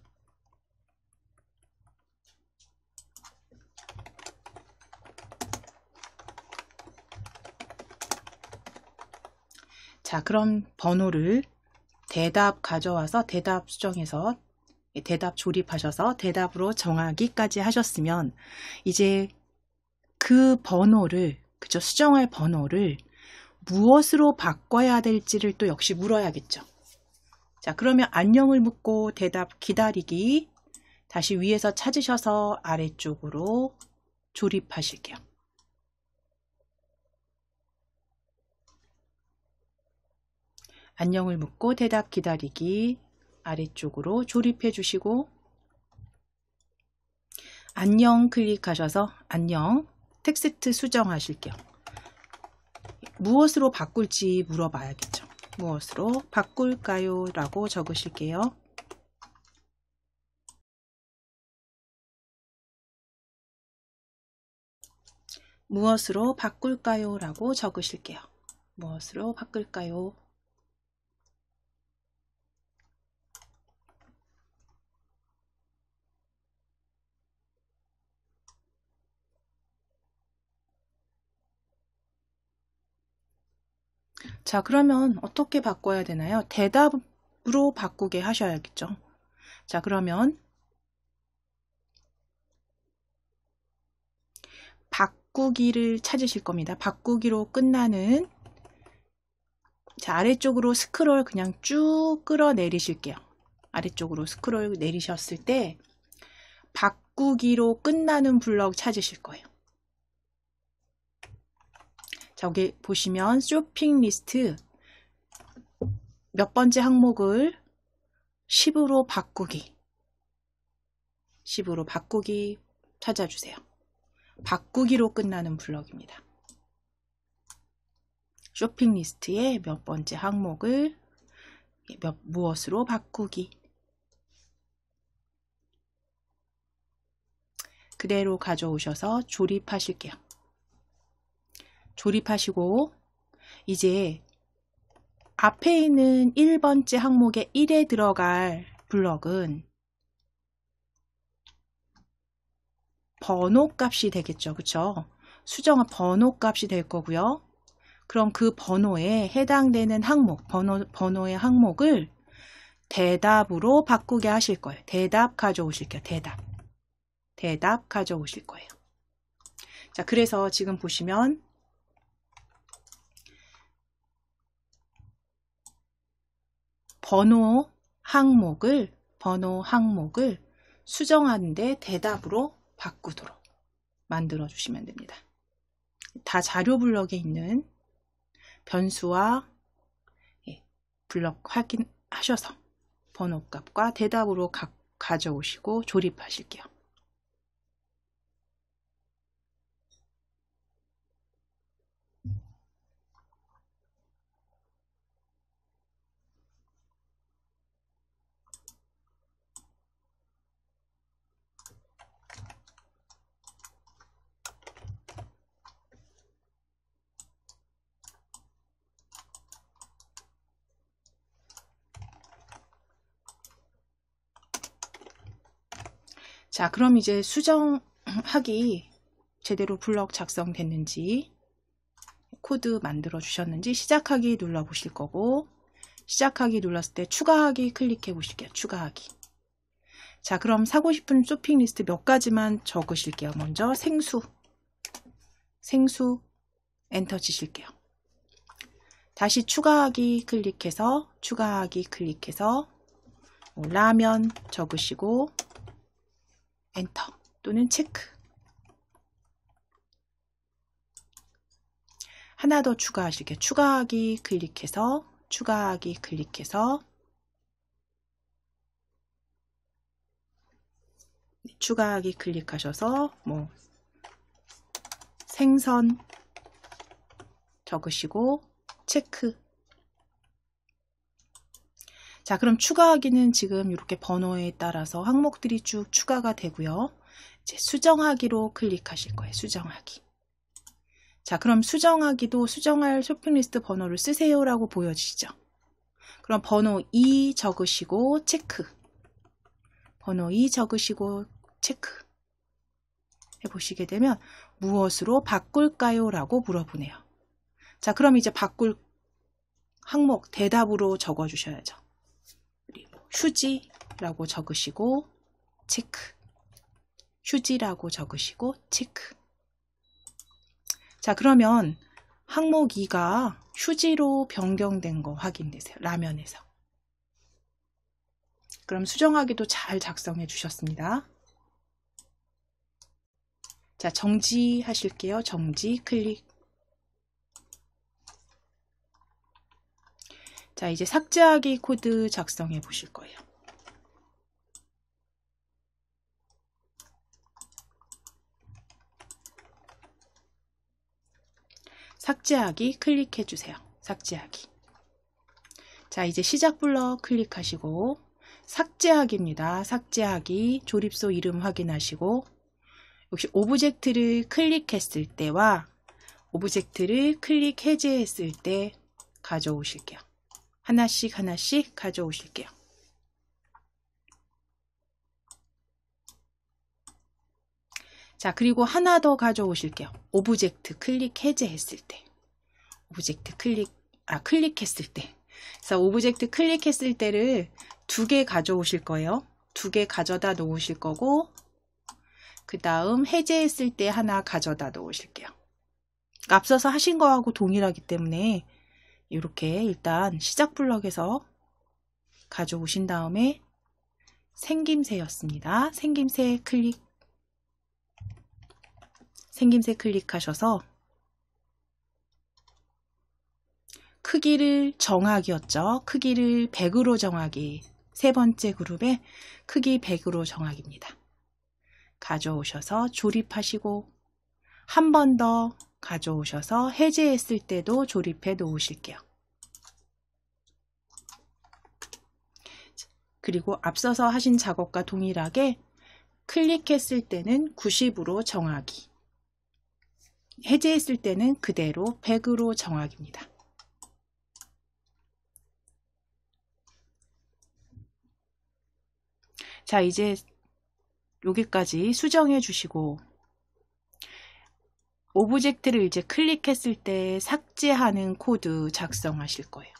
Speaker 1: 자, 그럼 번호를 대답 가져와서 대답 수정해서 대답 조립하셔서 대답으로 정하기까지 하셨으면 이제 그 번호를, 그죠? 수정할 번호를 무엇으로 바꿔야 될지를 또 역시 물어야겠죠. 자, 그러면 안녕을 묻고 대답 기다리기 다시 위에서 찾으셔서 아래쪽으로 조립하실게요. 안녕을 묻고 대답 기다리기 아래쪽으로 조립해 주시고 안녕 클릭하셔서 안녕 텍스트 수정하실게요. 무엇으로 바꿀지 물어봐야겠죠. 무엇으로 바꿀까요? 라고 적으실게요. 무엇으로 바꿀까요? 라고 적으실게요. 무엇으로 바꿀까요? 자, 그러면 어떻게 바꿔야 되나요? 대답으로 바꾸게 하셔야겠죠. 자, 그러면 바꾸기를 찾으실 겁니다. 바꾸기로 끝나는, 자, 아래쪽으로 스크롤 그냥 쭉 끌어내리실게요. 아래쪽으로 스크롤 내리셨을 때 바꾸기로 끝나는 블럭 찾으실 거예요. 자, 여기 보시면 쇼핑 리스트 몇 번째 항목을 10으로 바꾸기, 10으로 바꾸기 찾아주세요. 바꾸기로 끝나는 블럭입니다. 쇼핑 리스트의 몇 번째 항목을 무엇으로 바꾸기. 그대로 가져오셔서 조립하실게요. 조립하시고 이제 앞에 있는 1번째 항목에 1에 들어갈 블럭은 번호 값이 되겠죠. 그쵸? 수정한 번호 값이 될 거고요. 그럼 그 번호에 해당되는 항목, 번호의 항목을 대답으로 바꾸게 하실 거예요. 대답 가져오실게요. 대답 가져오실 거예요. 자, 그래서 지금 보시면 번호 항목을 수정하는데 대답으로 바꾸도록 만들어 주시면 됩니다. 다 자료 블럭에 있는 변수와 블럭 확인하셔서 번호 값과 대답으로 가져오시고 조립하실게요. 자, 그럼 이제 수정하기 제대로 블럭 작성됐는지 코드 만들어 주셨는지 시작하기 눌러 보실 거고, 시작하기 눌렀을 때 추가하기 클릭해 보실게요. 추가하기. 자, 그럼 사고 싶은 쇼핑 리스트 몇 가지만 적으실게요. 먼저 생수 엔터 치실게요. 다시 추가하기 클릭해서 라면 적으시고 엔터 또는 체크. 하나 더 추가하실게요. 추가하기 클릭해서 추가하기 클릭하셔서 뭐 생선 적으시고 체크. 자, 그럼 추가하기는 지금 이렇게 번호에 따라서 항목들이 쭉 추가가 되고요. 이제 수정하기로 클릭하실 거예요. 수정하기. 자, 그럼 수정하기도 수정할 쇼핑 리스트 번호를 쓰세요라고 보여지시죠? 그럼 번호 2 적으시고 체크. 번호 2 적으시고 체크. 해보시게 되면 무엇으로 바꿀까요? 라고 물어보네요. 자, 그럼 이제 바꿀 항목 대답으로 적어주셔야죠. 휴지라고 적으시고 체크. 휴지라고 적으시고 체크. 자, 그러면 항목 2가 휴지로 변경된 거 확인되세요. 라면에서. 그럼 수정하기도 잘 작성해 주셨습니다. 자, 정지하실게요. 정지 클릭. 자, 이제 삭제하기 코드 작성해 보실 거예요. 삭제하기 클릭해 주세요. 삭제하기. 자, 이제 시작 블럭 클릭하시고 삭제하기입니다. 삭제하기. 조립소 이름 확인하시고 역시 오브젝트를 클릭했을 때와 오브젝트를 클릭 해제했을 때 가져오실게요. 하나씩 가져오실게요. 자, 그리고 하나 더 가져오실게요. 오브젝트 클릭 해제했을 때. 오브젝트 클릭했을 때. 그래서 오브젝트 클릭했을 때를 2개 가져오실 거예요. 2개 가져다 놓으실 거고, 그 다음 해제했을 때 하나 가져다 놓으실게요. 앞서서 하신 거하고 동일하기 때문에 이렇게 일단 시작 블럭에서 가져오신 다음에 생김새였습니다. 생김새 클릭하셔서 크기를 정하기였죠. 크기를 100으로 정하기. 세 번째 그룹에 크기 100으로 정하기입니다. 가져오셔서 조립하시고 한 번 더 가져오셔서 해제했을 때도 조립해 놓으실게요. 그리고 앞서서 하신 작업과 동일하게 클릭했을 때는 90으로 정하기. 해제했을 때는 그대로 100으로 정하기입니다. 자, 이제 여기까지 수정해 주시고 오브젝트를 이제 클릭했을 때 삭제하는 코드 작성하실 거예요.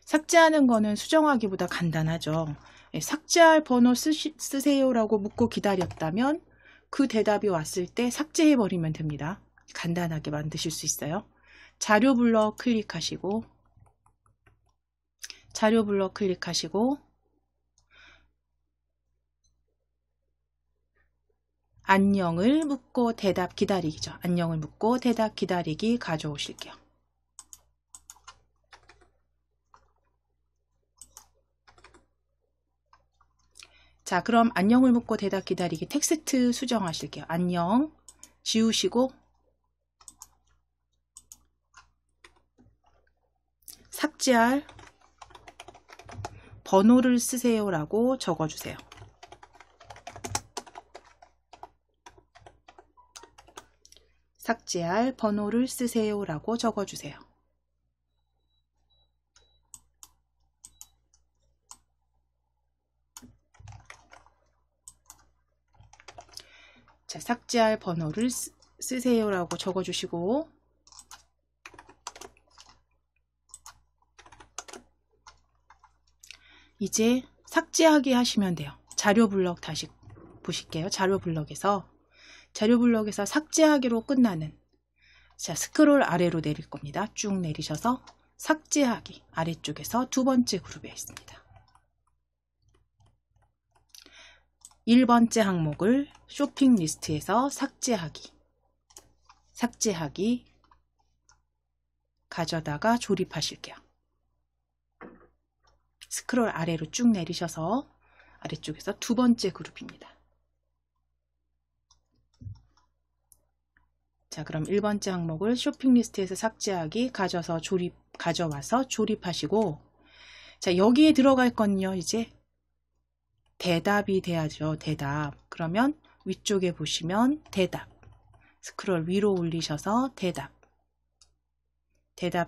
Speaker 1: 삭제하는 거는 수정하기보다 간단하죠. 삭제할 번호 쓰세요라고 묻고 기다렸다면 그 대답이 왔을 때 삭제해 버리면 됩니다. 간단하게 만드실 수 있어요. 자료 블럭 클릭하시고 자료 블럭 클릭하시고 안녕을 묻고 대답 기다리기죠. 안녕을 묻고 대답 기다리기 가져오실게요. 자, 그럼 안녕을 묻고 대답 기다리기 텍스트 수정하실게요. 안녕 지우시고 삭제할 번호를 쓰세요 라고 적어주세요. 삭제할 번호를 쓰세요 라고 적어주세요. 자, 삭제할 번호를 쓰세요 라고 적어주시고 이제 삭제하기 하시면 돼요. 자료 블럭 다시 보실게요. 자료 블럭에서 삭제하기로 끝나는, 자, 스크롤 아래로 내릴 겁니다. 쭉 내리셔서 삭제하기 아래쪽에서 두 번째 그룹에 있습니다. 1번째 항목을 쇼핑 리스트에서 삭제하기 가져다가 조립하실게요. 스크롤 아래로 쭉 내리셔서 아래쪽에서 두 번째 그룹입니다. 자, 그럼 1번째 항목을 쇼핑 리스트에서 삭제하기 가져와서 조립하시고, 자, 여기에 들어갈 건요, 이제 대답이 돼야죠. 대답. 그러면 위쪽에 보시면 대답. 스크롤 위로 올리셔서 대답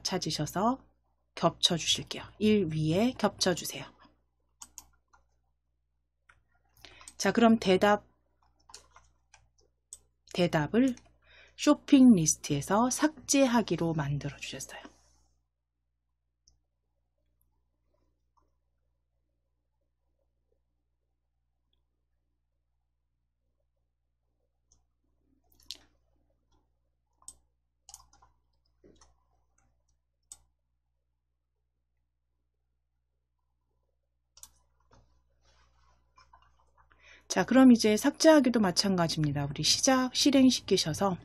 Speaker 1: 찾으셔서 겹쳐 주실게요. 1 위에 겹쳐 주세요. 자, 그럼 대답을 쇼핑 리스트에서 삭제하기로 만들어 주셨어요. 자, 그럼 이제 삭제하기도 마찬가지입니다. 우리 실행시키셔서,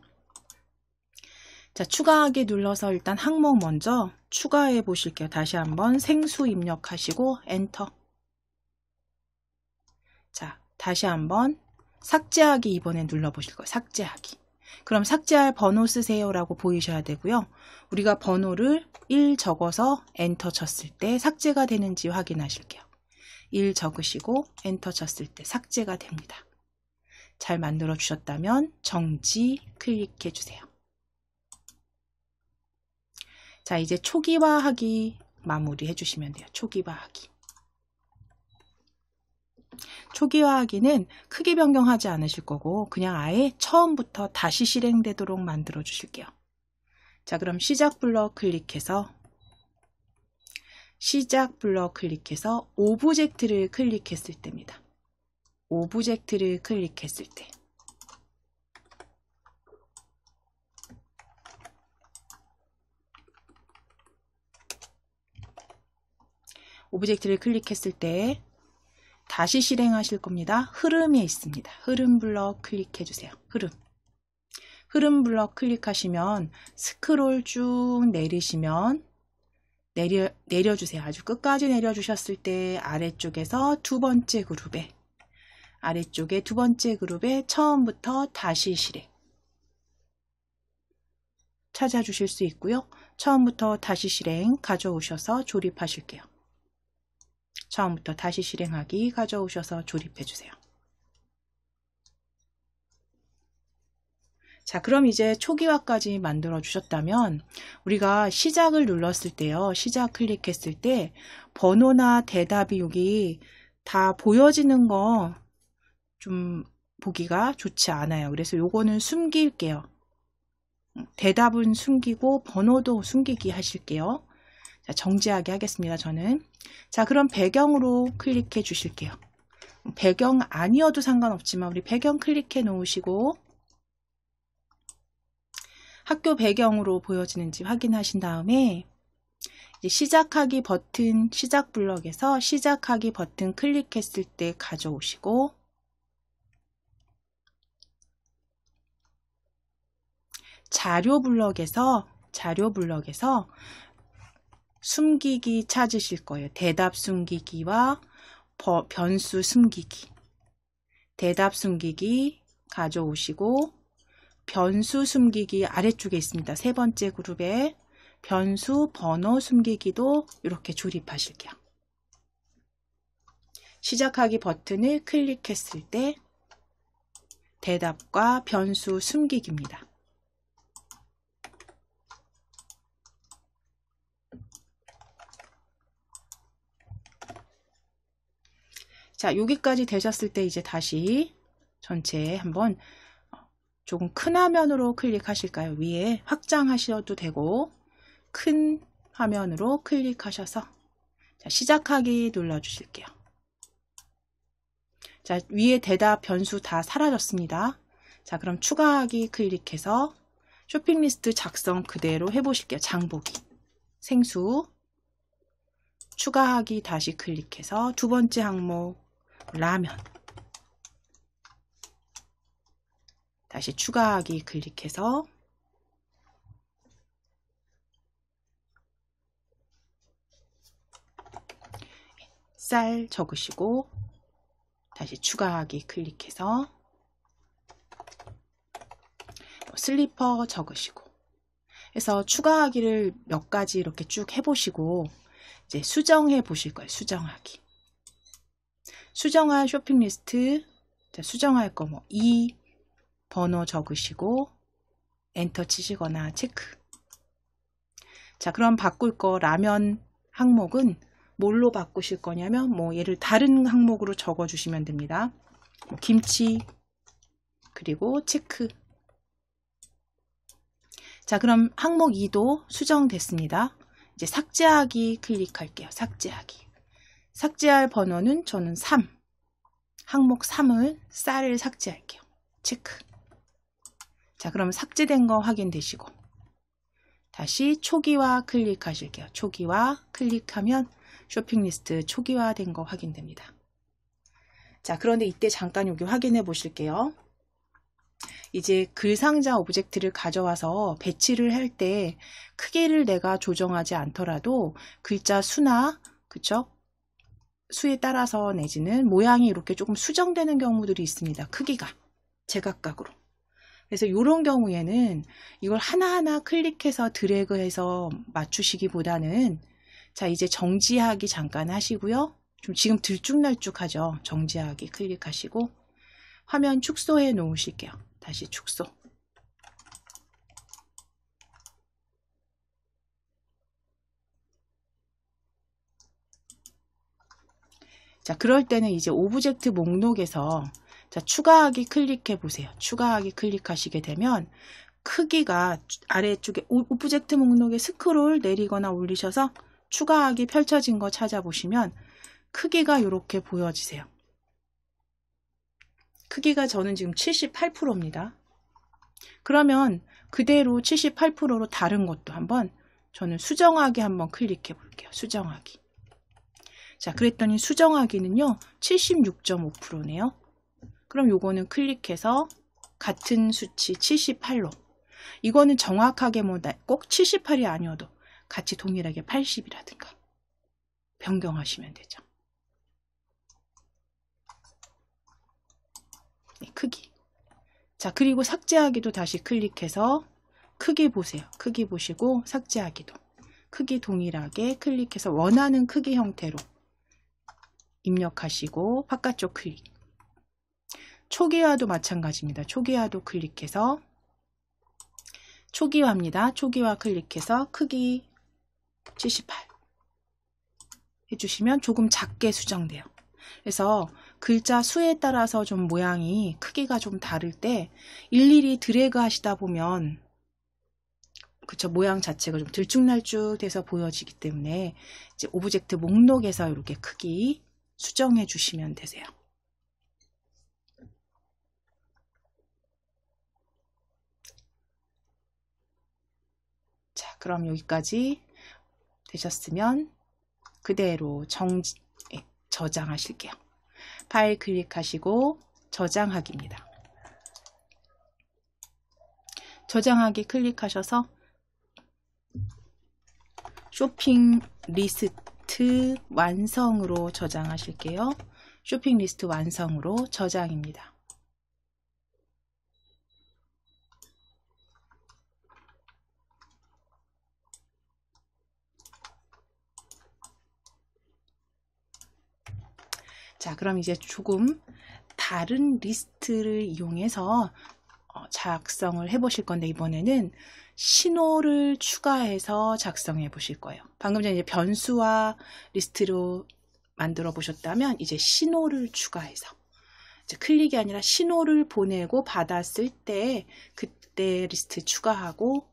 Speaker 1: 자, 추가하기 눌러서 일단 항목 먼저 추가해 보실게요. 다시 한번 생수 입력하시고 엔터. 자, 다시 한번 삭제하기 이번에 눌러 보실 거예요. 삭제하기. 그럼 삭제할 번호 쓰세요 라고 보이셔야 되고요. 우리가 번호를 1 적어서 엔터 쳤을 때 삭제가 되는지 확인하실게요. 1 적으시고 엔터 쳤을 때 삭제가 됩니다. 잘 만들어 주셨다면 정지 클릭해 주세요. 자, 이제 초기화하기 마무리 해주시면 돼요. 초기화하기는 크게 변경하지 않으실 거고 그냥 아예 처음부터 다시 실행되도록 만들어 주실게요. 자, 그럼 시작 블럭 클릭해서 오브젝트를 클릭했을 때입니다. 오브젝트를 클릭했을 때 다시 실행하실 겁니다. 흐름에 있습니다. 흐름 블럭 클릭해 주세요. 흐름 블럭 클릭하시면 스크롤 쭉 내리시면 내려주세요. 아주 끝까지 내려주셨을 때 아래쪽에서 두 번째 그룹에 처음부터 다시 실행 찾아주실 수 있고요. 처음부터 다시 실행 가져오셔서 조립하실게요. 처음부터 다시 실행하기 가져오셔서 조립해 주세요. 자, 그럼 이제 초기화까지 만들어 주셨다면 우리가 시작을 눌렀을 때요. 시작 클릭했을 때 번호나 대답이 여기 다 보여지는 거 좀 보기가 좋지 않아요. 그래서 요거는 숨길게요. 대답은 숨기고 번호도 숨기기 하실게요. 자, 정지하게 하겠습니다. 저는. 자, 그럼 배경으로 클릭해 주실게요. 배경 아니어도 상관없지만 우리 배경 클릭해 놓으시고 학교 배경으로 보여지는지 확인하신 다음에 이제 시작하기 버튼, 시작 블럭에서 시작하기 버튼 클릭했을 때 가져오시고 자료 블럭에서 숨기기 찾으실 거예요. 대답 숨기기와 변수 숨기기. 대답 숨기기 가져오시고 변수 숨기기 아래쪽에 있습니다. 세 번째 그룹에 변수 번호 숨기기도 이렇게 조립하실게요. 시작하기 버튼을 클릭했을 때 대답과 변수 숨기기입니다. 자, 여기까지 되셨을 때 이제 다시 전체 한번 조금 큰 화면으로 클릭하실까요? 위에 확장하셔도 되고 큰 화면으로 클릭하셔서 자, 시작하기 눌러주실게요. 자, 위에 대답 변수 다 사라졌습니다. 자, 그럼 추가하기 클릭해서 쇼핑 리스트 작성 그대로 해보실게요. 장보기, 생수, 추가하기 다시 클릭해서 두 번째 항목 라면, 다시 추가하기 클릭해서 쌀 적으시고 다시 추가하기 클릭해서 슬리퍼 적으시고 해서 추가하기를 몇 가지 이렇게 쭉 해보시고 이제 수정해 보실 거예요. 수정하기. 수정할 쇼핑 리스트, 자, 수정할 거 뭐 2 번호 적으시고 엔터 치시거나 체크. 자, 그럼 바꿀 거 라면 항목은 뭘로 바꾸실 거냐면 뭐 얘를 다른 항목으로 적어 주시면 됩니다. 뭐 김치 그리고 체크. 자, 그럼 항목 2도 수정됐습니다. 이제 삭제하기 클릭할게요. 삭제하기. 삭제할 번호는 저는 3. 항목 3을 쌀을 삭제할게요. 체크. 자, 그럼 삭제된 거 확인되시고 다시 초기화 클릭하실게요. 초기화 클릭하면 쇼핑 리스트 초기화된 거 확인됩니다. 자, 그런데 이때 잠깐 여기 확인해 보실게요. 이제 글상자 오브젝트를 가져와서 배치를 할 때 크기를 내가 조정하지 않더라도 글자 수나 그쵸? 수에 따라서 내지는 모양이 이렇게 조금 수정되는 경우들이 있습니다. 크기가 제각각으로. 그래서 이런 경우에는 이걸 하나하나 클릭해서 드래그해서 맞추시기보다는 자, 이제 정지하기 잠깐 하시고요. 좀 지금 들쭉날쭉하죠. 정지하기 클릭하시고 화면 축소해 놓으실게요. 다시 축소. 자, 그럴 때는 이제 오브젝트 목록에서 자, 추가하기 클릭해 보세요. 추가하기 클릭하시게 되면 크기가 아래쪽에 오브젝트 목록에 스크롤 내리거나 올리셔서 추가하기 펼쳐진 거 찾아보시면 크기가 이렇게 보여지세요. 크기가 저는 지금 78%입니다. 그러면 그대로 78%로 다른 것도 한번 저는 수정하기 한번 클릭해 볼게요. 수정하기. 자, 그랬더니 수정하기는요 76.5%네요. 그럼 요거는 클릭해서 같은 수치 78로 이거는 정확하게 뭐 꼭 78이 아니어도 같이 동일하게 80이라든가 변경하시면 되죠. 네, 크기. 자, 그리고 삭제하기도 다시 클릭해서 크기 보세요. 크기 보시고 삭제하기도 크기 동일하게 클릭해서 원하는 크기 형태로 입력하시고 바깥쪽 클릭. 초기화도 마찬가지입니다. 초기화도 클릭해서 초기화입니다. 초기화 클릭해서 크기 78 해주시면 조금 작게 수정돼요. 그래서 글자 수에 따라서 좀 모양이 크기가 좀 다를 때 일일이 드래그 하시다 보면 그쵸, 모양 자체가 좀 들쭉날쭉 돼서 보여지기 때문에 이제 오브젝트 목록에서 이렇게 크기 수정해 주시면 되세요. 자, 그럼 여기까지 되셨으면 그대로 저장하실게요. 파일 클릭하시고 저장하기입니다. 저장하기 클릭하셔서 쇼핑 리스트 완성으로 저장하실게요. 쇼핑 리스트 완성으로 저장입니다. 자, 그럼 이제 조금 다른 리스트를 이용해서 작성을 해 보실 건데, 이번에는 신호를 추가해서 작성해 보실 거예요. 방금 전에 이제 변수와 리스트로 만들어 보셨다면 이제 신호를 추가해서 이제 클릭이 아니라 신호를 보내고 받았을 때 그때 리스트 추가하고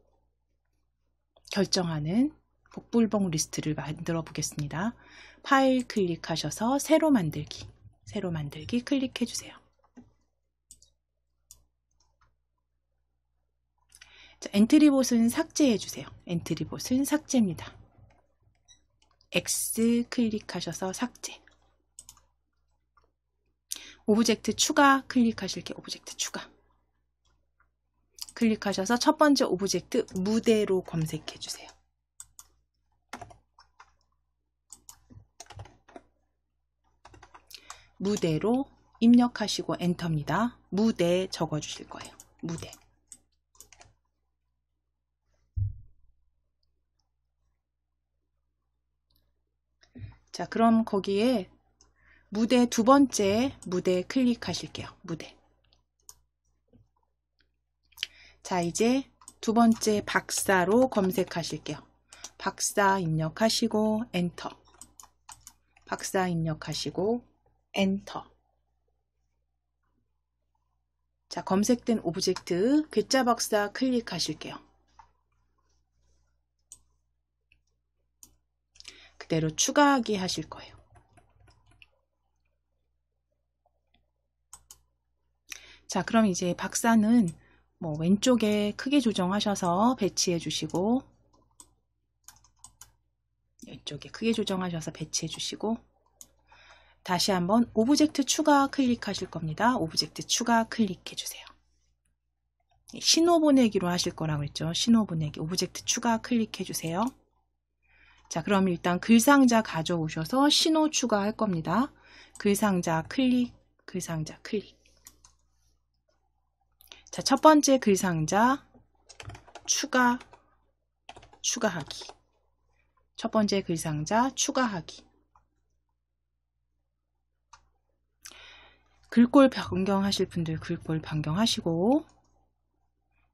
Speaker 1: 결정하는 복불복 리스트를 만들어 보겠습니다. 파일 클릭하셔서 새로 만들기 클릭해 주세요. 자, 엔트리봇은 삭제해 주세요. 엔트리봇은 삭제입니다. X 클릭하셔서 삭제. 오브젝트 추가 클릭하실게요. 오브젝트 추가. 클릭하셔서 첫 번째 오브젝트 무대로 검색해 주세요. 무대로 입력하시고 엔터입니다. 무대 적어 주실 거예요. 무대. 자, 그럼 거기에 무대 두 번째 무대 클릭하실게요. 무대. 자, 이제 두 번째 박사로 검색하실게요. 박사 입력하시고 엔터. 박사 입력하시고 엔터. 자, 검색된 오브젝트 괴짜 박사 클릭하실게요. 그대로 추가하기 하실 거예요. 자, 그럼 이제 박사는 뭐 왼쪽에 크게 조정하셔서 배치해 주시고, 왼쪽에 크게 조정하셔서 배치해 주시고, 다시 한번 오브젝트 추가 클릭하실 겁니다. 오브젝트 추가 클릭해 주세요. 신호 보내기로 하실 거라고 했죠. 신호 보내기. 오브젝트 추가 클릭해 주세요. 자, 그럼 일단 글상자 가져오셔서 신호 추가할 겁니다. 글상자 클릭, 글상자 클릭. 자, 첫 번째 글상자 추가하기. 첫 번째 글상자 추가하기. 글꼴 변경하실 분들 글꼴 변경하시고,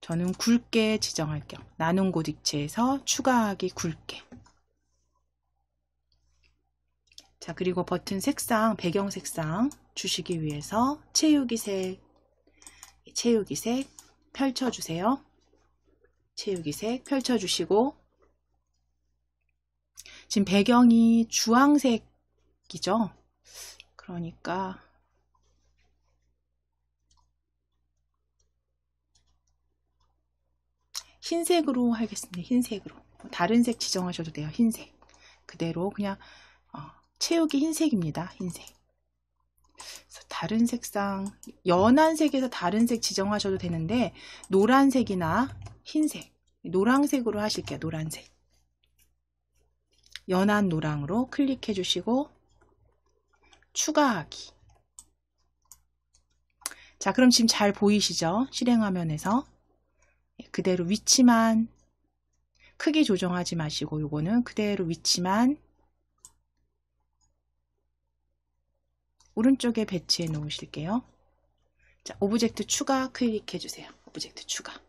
Speaker 1: 저는 굵게 지정할게요. 나눈 곳 입체에서 추가하기 굵게. 자, 그리고 버튼 색상, 배경 색상 주시기 위해서 채우기 색 펼쳐주세요. 채우기 색 펼쳐주시고, 지금 배경이 주황색이죠. 그러니까 흰색으로 하겠습니다. 흰색으로. 다른 색 지정하셔도 돼요. 흰색. 그대로 그냥 채우기 흰색입니다. 흰색. 그래서 다른 색상, 연한 색에서 다른 색 지정하셔도 되는데 노란색이나 흰색, 노란색으로 하실게요. 노란색. 연한 노랑으로 클릭해 주시고 추가하기. 자, 그럼 지금 잘 보이시죠? 실행 화면에서. 그대로 위치만 크게 조정하지 마시고 요거는 그대로 위치만 오른쪽에 배치해 놓으실게요. 자, 오브젝트 추가 클릭해 주세요. 오브젝트 추가.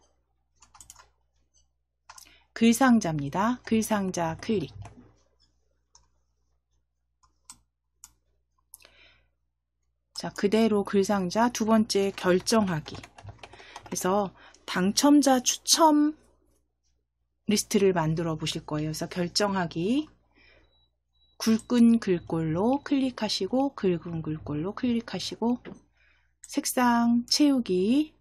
Speaker 1: 글상자입니다. 글상자 클릭. 자, 그대로 글상자 두 번째 결정하기. 그래서 당첨자 추첨 리스트를 만들어 보실 거예요. 그래서 결정하기. 굵은 글꼴로 클릭하시고 굵은 글꼴로 클릭하시고 색상 채우기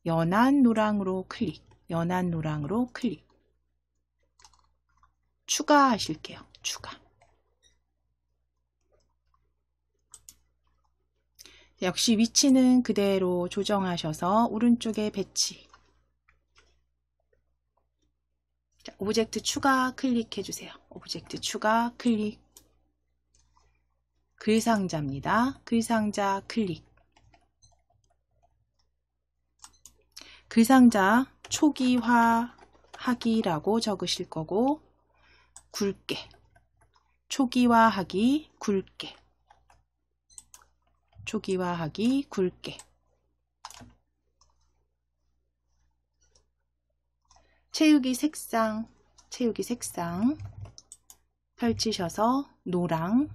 Speaker 1: 연한 노랑으로 클릭, 연한 노랑으로 클릭. 추가하실게요. 추가. 역시 위치는 그대로 조정하셔서 오른쪽에 배치. 자, 오브젝트 추가 클릭해 주세요. 오브젝트 추가 클릭. 글상자입니다. 글상자 클릭. 글상자 초기화하기라고 적으실 거고 굵게. 초기화하기 굵게. 초기화하기 굵게. 채우기 색상, 채우기 색상 펼치셔서 노랑,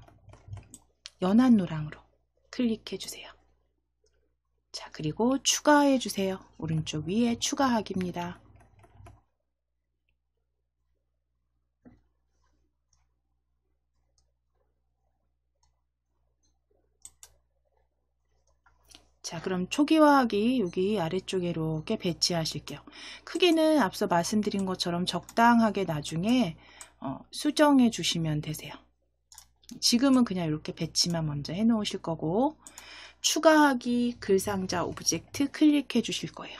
Speaker 1: 연한 노랑으로 클릭해 주세요. 자, 그리고 추가해 주세요. 오른쪽 위에 추가하기입니다. 자, 그럼 초기화하기 여기 아래쪽에 이렇게 배치하실게요. 크기는 앞서 말씀드린 것처럼 적당하게 나중에 수정해 주시면 되세요. 지금은 그냥 이렇게 배치만 먼저 해 놓으실 거고 추가하기 글상자 오브젝트 클릭해 주실 거예요.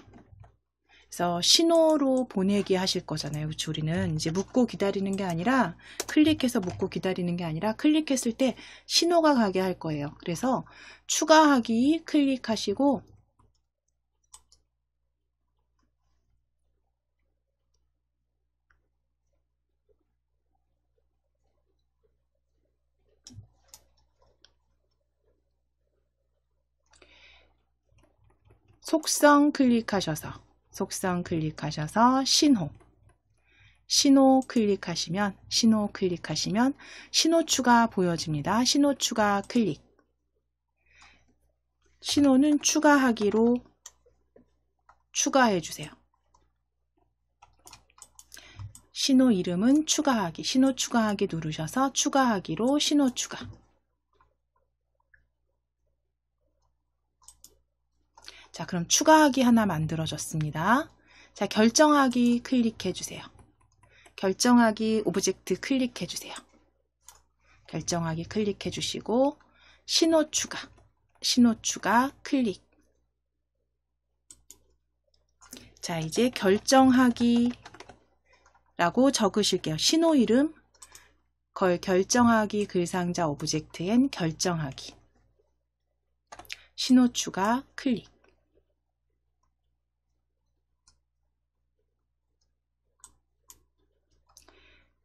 Speaker 1: 그래서 신호로 보내기 하실 거잖아요. 그렇죠? 우리는 이제 묻고 기다리는 게 아니라 클릭해서 묻고 기다리는 게 아니라 클릭했을 때 신호가 가게 할 거예요. 그래서 추가하기 클릭하시고 속성 클릭하셔서 신호 클릭하시면 신호 추가 보여집니다. 신호 추가 클릭. 신호는 추가하기로 추가해 주세요. 신호 이름은 추가하기. 신호 추가하기 누르셔서 추가하기로 신호 추가. 자, 그럼 추가하기 하나 만들어졌습니다. 자, 결정하기 클릭해 주세요. 결정하기 오브젝트 클릭해 주세요. 결정하기 클릭해 주시고 신호 추가 클릭. 자, 이제 결정하기 라고 적으실게요. 신호 이름 결정하기 글상자 오브젝트엔 결정하기. 신호 추가 클릭.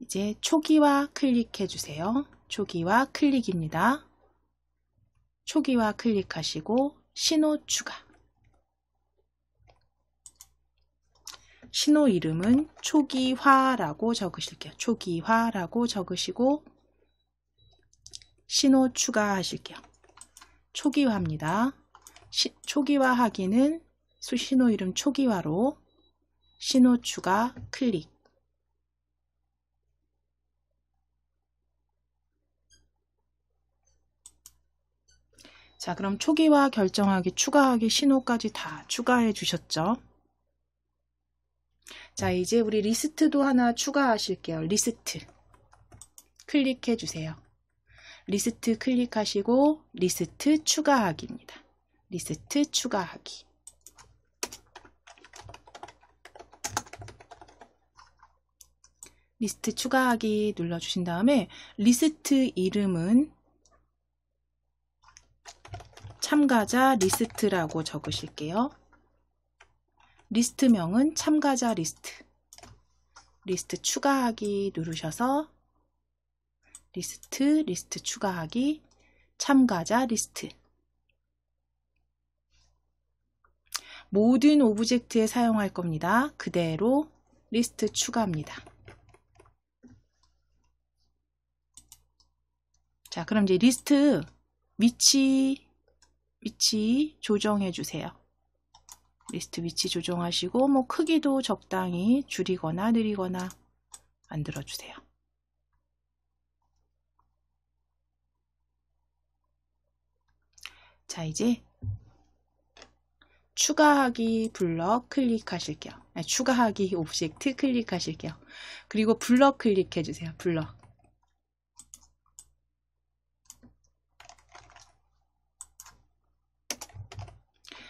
Speaker 1: 이제 초기화 클릭해 주세요. 초기화 클릭입니다. 초기화 클릭하시고 신호 추가. 신호 이름은 초기화라고 적으실게요. 초기화라고 적으시고 신호 추가하실게요. 초기화입니다. 초기화하기는 신호 이름 초기화로 신호 추가 클릭. 자, 그럼 초기화, 결정하기, 추가하기, 신호까지 다 추가해 주셨죠? 자, 이제 우리 리스트도 하나 추가하실게요. 리스트 클릭해 주세요. 리스트 클릭하시고 리스트 추가하기입니다. 리스트 추가하기. 리스트 추가하기 눌러주신 다음에 리스트 이름은 참가자 리스트라고 적으실게요. 리스트명은 참가자 리스트. 리스트 추가하기 누르셔서 리스트 추가하기, 참가자 리스트. 모든 오브젝트에 사용할 겁니다. 그대로 리스트 추가합니다. 자, 그럼 이제 리스트 위치 위치 조정해 주세요. 리스트 위치 조정하시고 뭐 크기도 적당히 줄이거나 늘리거나 만들어 주세요. 자, 이제 추가하기 블럭 클릭하실게요. 아니, 추가하기 오브젝트 클릭하실게요. 그리고 블럭 클릭해 주세요. 블럭.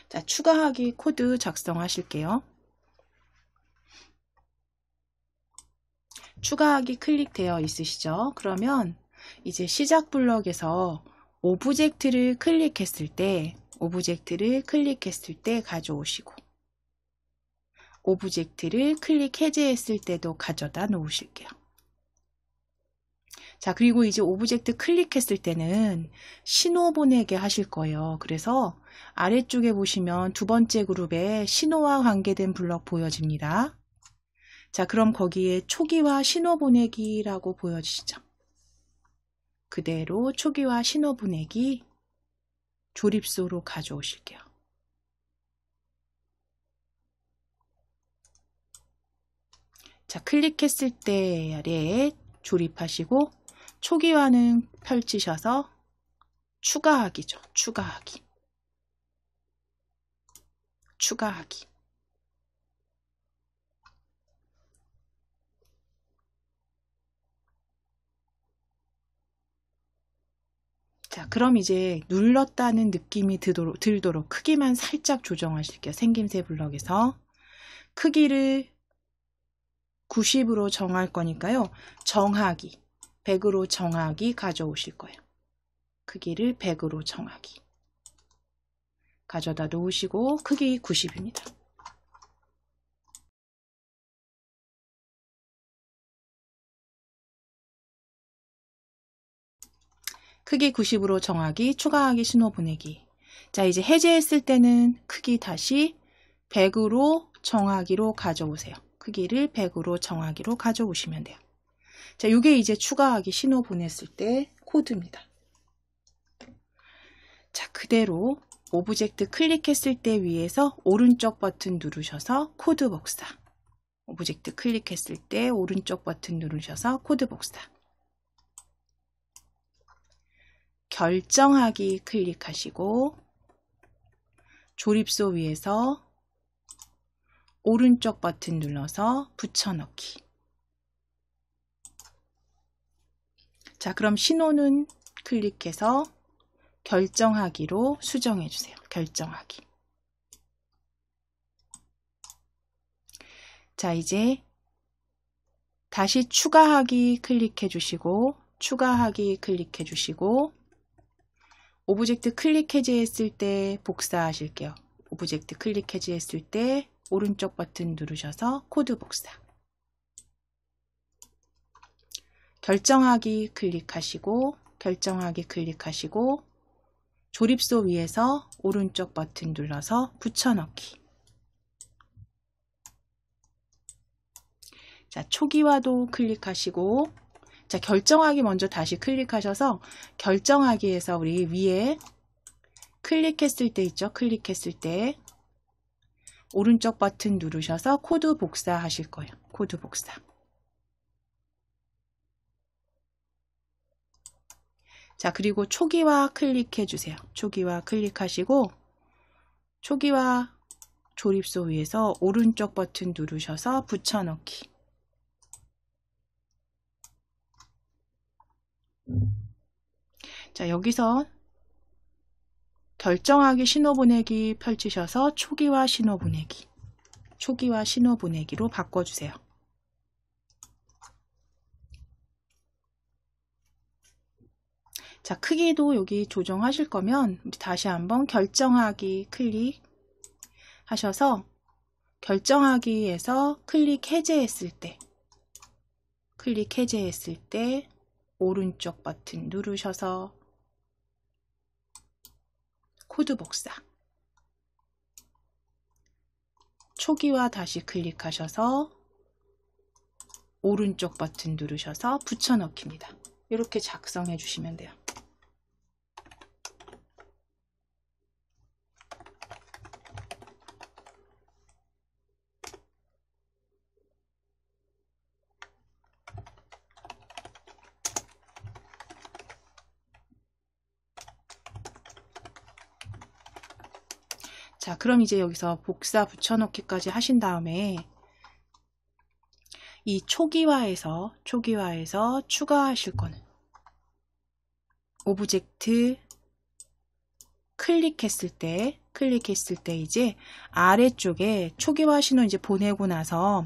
Speaker 1: 자, 추가하기 코드 작성하실게요. 추가하기 클릭되어 있으시죠? 그러면 이제 시작 블럭에서 오브젝트를 클릭했을 때 가져오시고, 오브젝트를 클릭 해제했을 때도 가져다 놓으실게요. 자, 그리고 이제 오브젝트 클릭했을 때는 신호 보내게 하실 거예요. 그래서 아래쪽에 보시면 두 번째 그룹에 신호와 관계된 블럭 보여집니다. 자, 그럼 거기에 초기화 신호 보내기라고 보여지시죠? 그대로 초기화 신호 보내기 조립소로 가져오실게요. 자, 클릭했을 때 아래에 조립하시고 초기화는 펼치셔서 추가하기죠. 추가하기. 자, 그럼 이제 눌렀다는 느낌이 들도록 크기만 살짝 조정하실게요. 생김새 블럭에서 크기를 90으로 정할 거니까요. 정하기, 100으로 정하기 가져오실 거예요. 크기를 100으로 정하기 가져다 놓으시고 크기 90입니다. 크기 90으로 정하기, 추가하기, 신호 보내기. 자, 이제 해제했을 때는 크기 다시 100으로 정하기로 가져오세요. 크기를 100으로 정하기로 가져오시면 돼요. 자, 이게 이제 추가하기, 신호 보냈을 때 코드입니다. 자, 그대로 오브젝트 클릭했을 때 위에서 오른쪽 버튼 누르셔서 코드 복사. 오브젝트 클릭했을 때 오른쪽 버튼 누르셔서 코드 복사. 결정하기 클릭하시고 조립소 위에서 오른쪽 버튼 눌러서 붙여넣기. 자, 그럼 신호는 클릭해서 결정하기로 수정해 주세요. 결정하기. 자, 이제 다시 추가하기 클릭해 주시고 추가하기 클릭해 주시고 오브젝트 클릭 해제했을 때 복사하실게요. 오브젝트 클릭 해제했을 때 오른쪽 버튼 누르셔서 코드 복사. 결정하기 클릭하시고 조립소 위에서 오른쪽 버튼 눌러서 붙여넣기. 자, 초기화도 클릭하시고, 자, 결정하기 먼저 다시 클릭하셔서 결정하기에서 우리 위에 클릭했을 때 있죠? 클릭했을 때 오른쪽 버튼 누르셔서 코드 복사 하실 거예요. 코드 복사. 자, 그리고 초기화 클릭해 주세요. 초기화 클릭하시고 초기화 조립소 위에서 오른쪽 버튼 누르셔서 붙여넣기. 자, 여기서 결정하기 신호 보내기 펼치셔서 초기화 신호 보내기로 바꿔주세요. 자, 크기도 여기 조정하실 거면 다시 한번 결정하기 클릭 하셔서 결정하기에서 클릭 해제했을 때 오른쪽 버튼 누르셔서 코드 복사. 초기화 다시 클릭하셔서 오른쪽 버튼 누르셔서 붙여넣기입니다. 이렇게 작성해 주시면 돼요. 자, 그럼 이제 여기서 복사 붙여넣기까지 하신 다음에 이 초기화에서 추가하실 거는 오브젝트 클릭했을 때 이제 아래쪽에 초기화 신호 이제 보내고 나서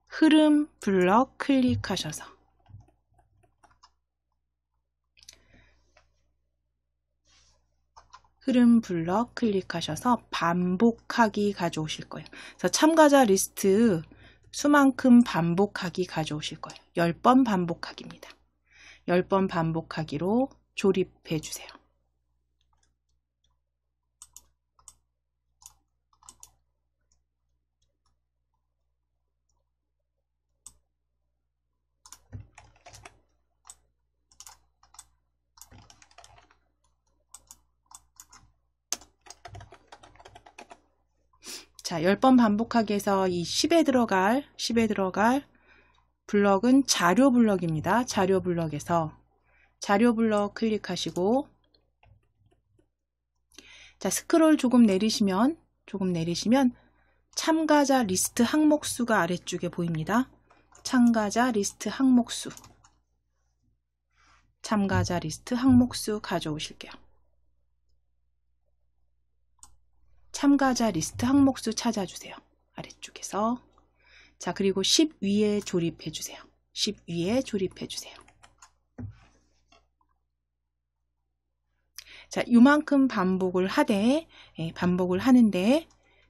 Speaker 1: 흐름 블럭 클릭하셔서 반복하기 가져오실 거예요. 그래서 참가자 리스트 수만큼 반복하기 가져오실 거예요. 10번 반복하기입니다. 10번 반복하기로 조립해 주세요. 자, 10번 반복하기에서 이 10에 들어갈 블럭은 자료 블럭입니다. 자료 블럭에서 자료 블럭 클릭하시고, 자, 스크롤 조금 내리시면 참가자 리스트 항목수가 아래쪽에 보입니다. 참가자 리스트 항목수 가져오실게요. 참가자 리스트 항목수 찾아주세요. 아래쪽에서. 자, 그리고 10 위에 조립해 주세요. 10 위에 조립해 주세요. 자, 요만큼 반복을 하는데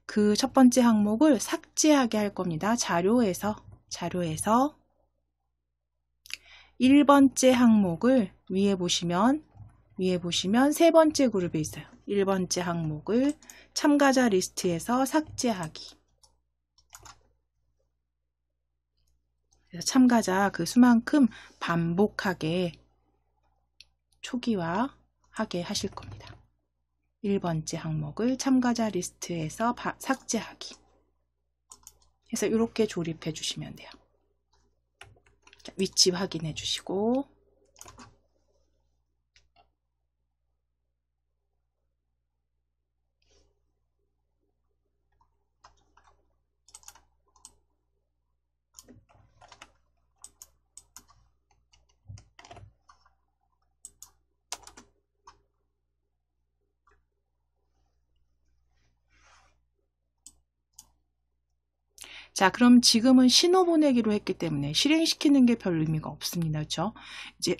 Speaker 1: 그 첫 번째 항목을 삭제하게 할 겁니다. 자료에서 1번째 항목을 위에 보시면 세 번째 그룹에 있어요. 1번째 항목을 참가자 리스트에서 삭제하기. 그래서 참가자 그 수만큼 반복하게 초기화하게 하실 겁니다. 1번째 항목을 참가자 리스트에서 삭제하기. 그래서 이렇게 조립해 주시면 돼요. 자, 위치 확인해 주시고, 자, 그럼 지금은 신호 보내기로 했기 때문에 실행시키는 게 별 의미가 없습니다. 그렇죠? 이제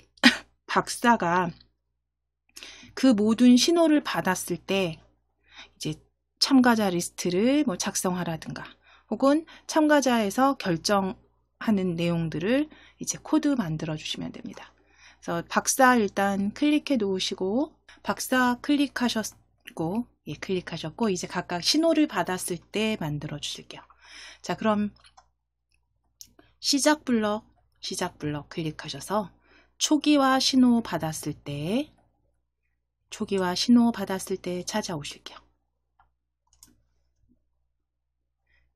Speaker 1: 박사가 그 모든 신호를 받았을 때 이제 참가자 리스트를 뭐 작성하라든가 혹은 참가자에서 결정하는 내용들을 이제 코드 만들어 주시면 됩니다. 그래서 박사 일단 클릭해 놓으시고, 박사 클릭하셨고 이제 각각 신호를 받았을 때 만들어 주실게요. 자, 그럼 시작 블럭 클릭하셔서 초기화 신호 받았을 때 찾아오실게요.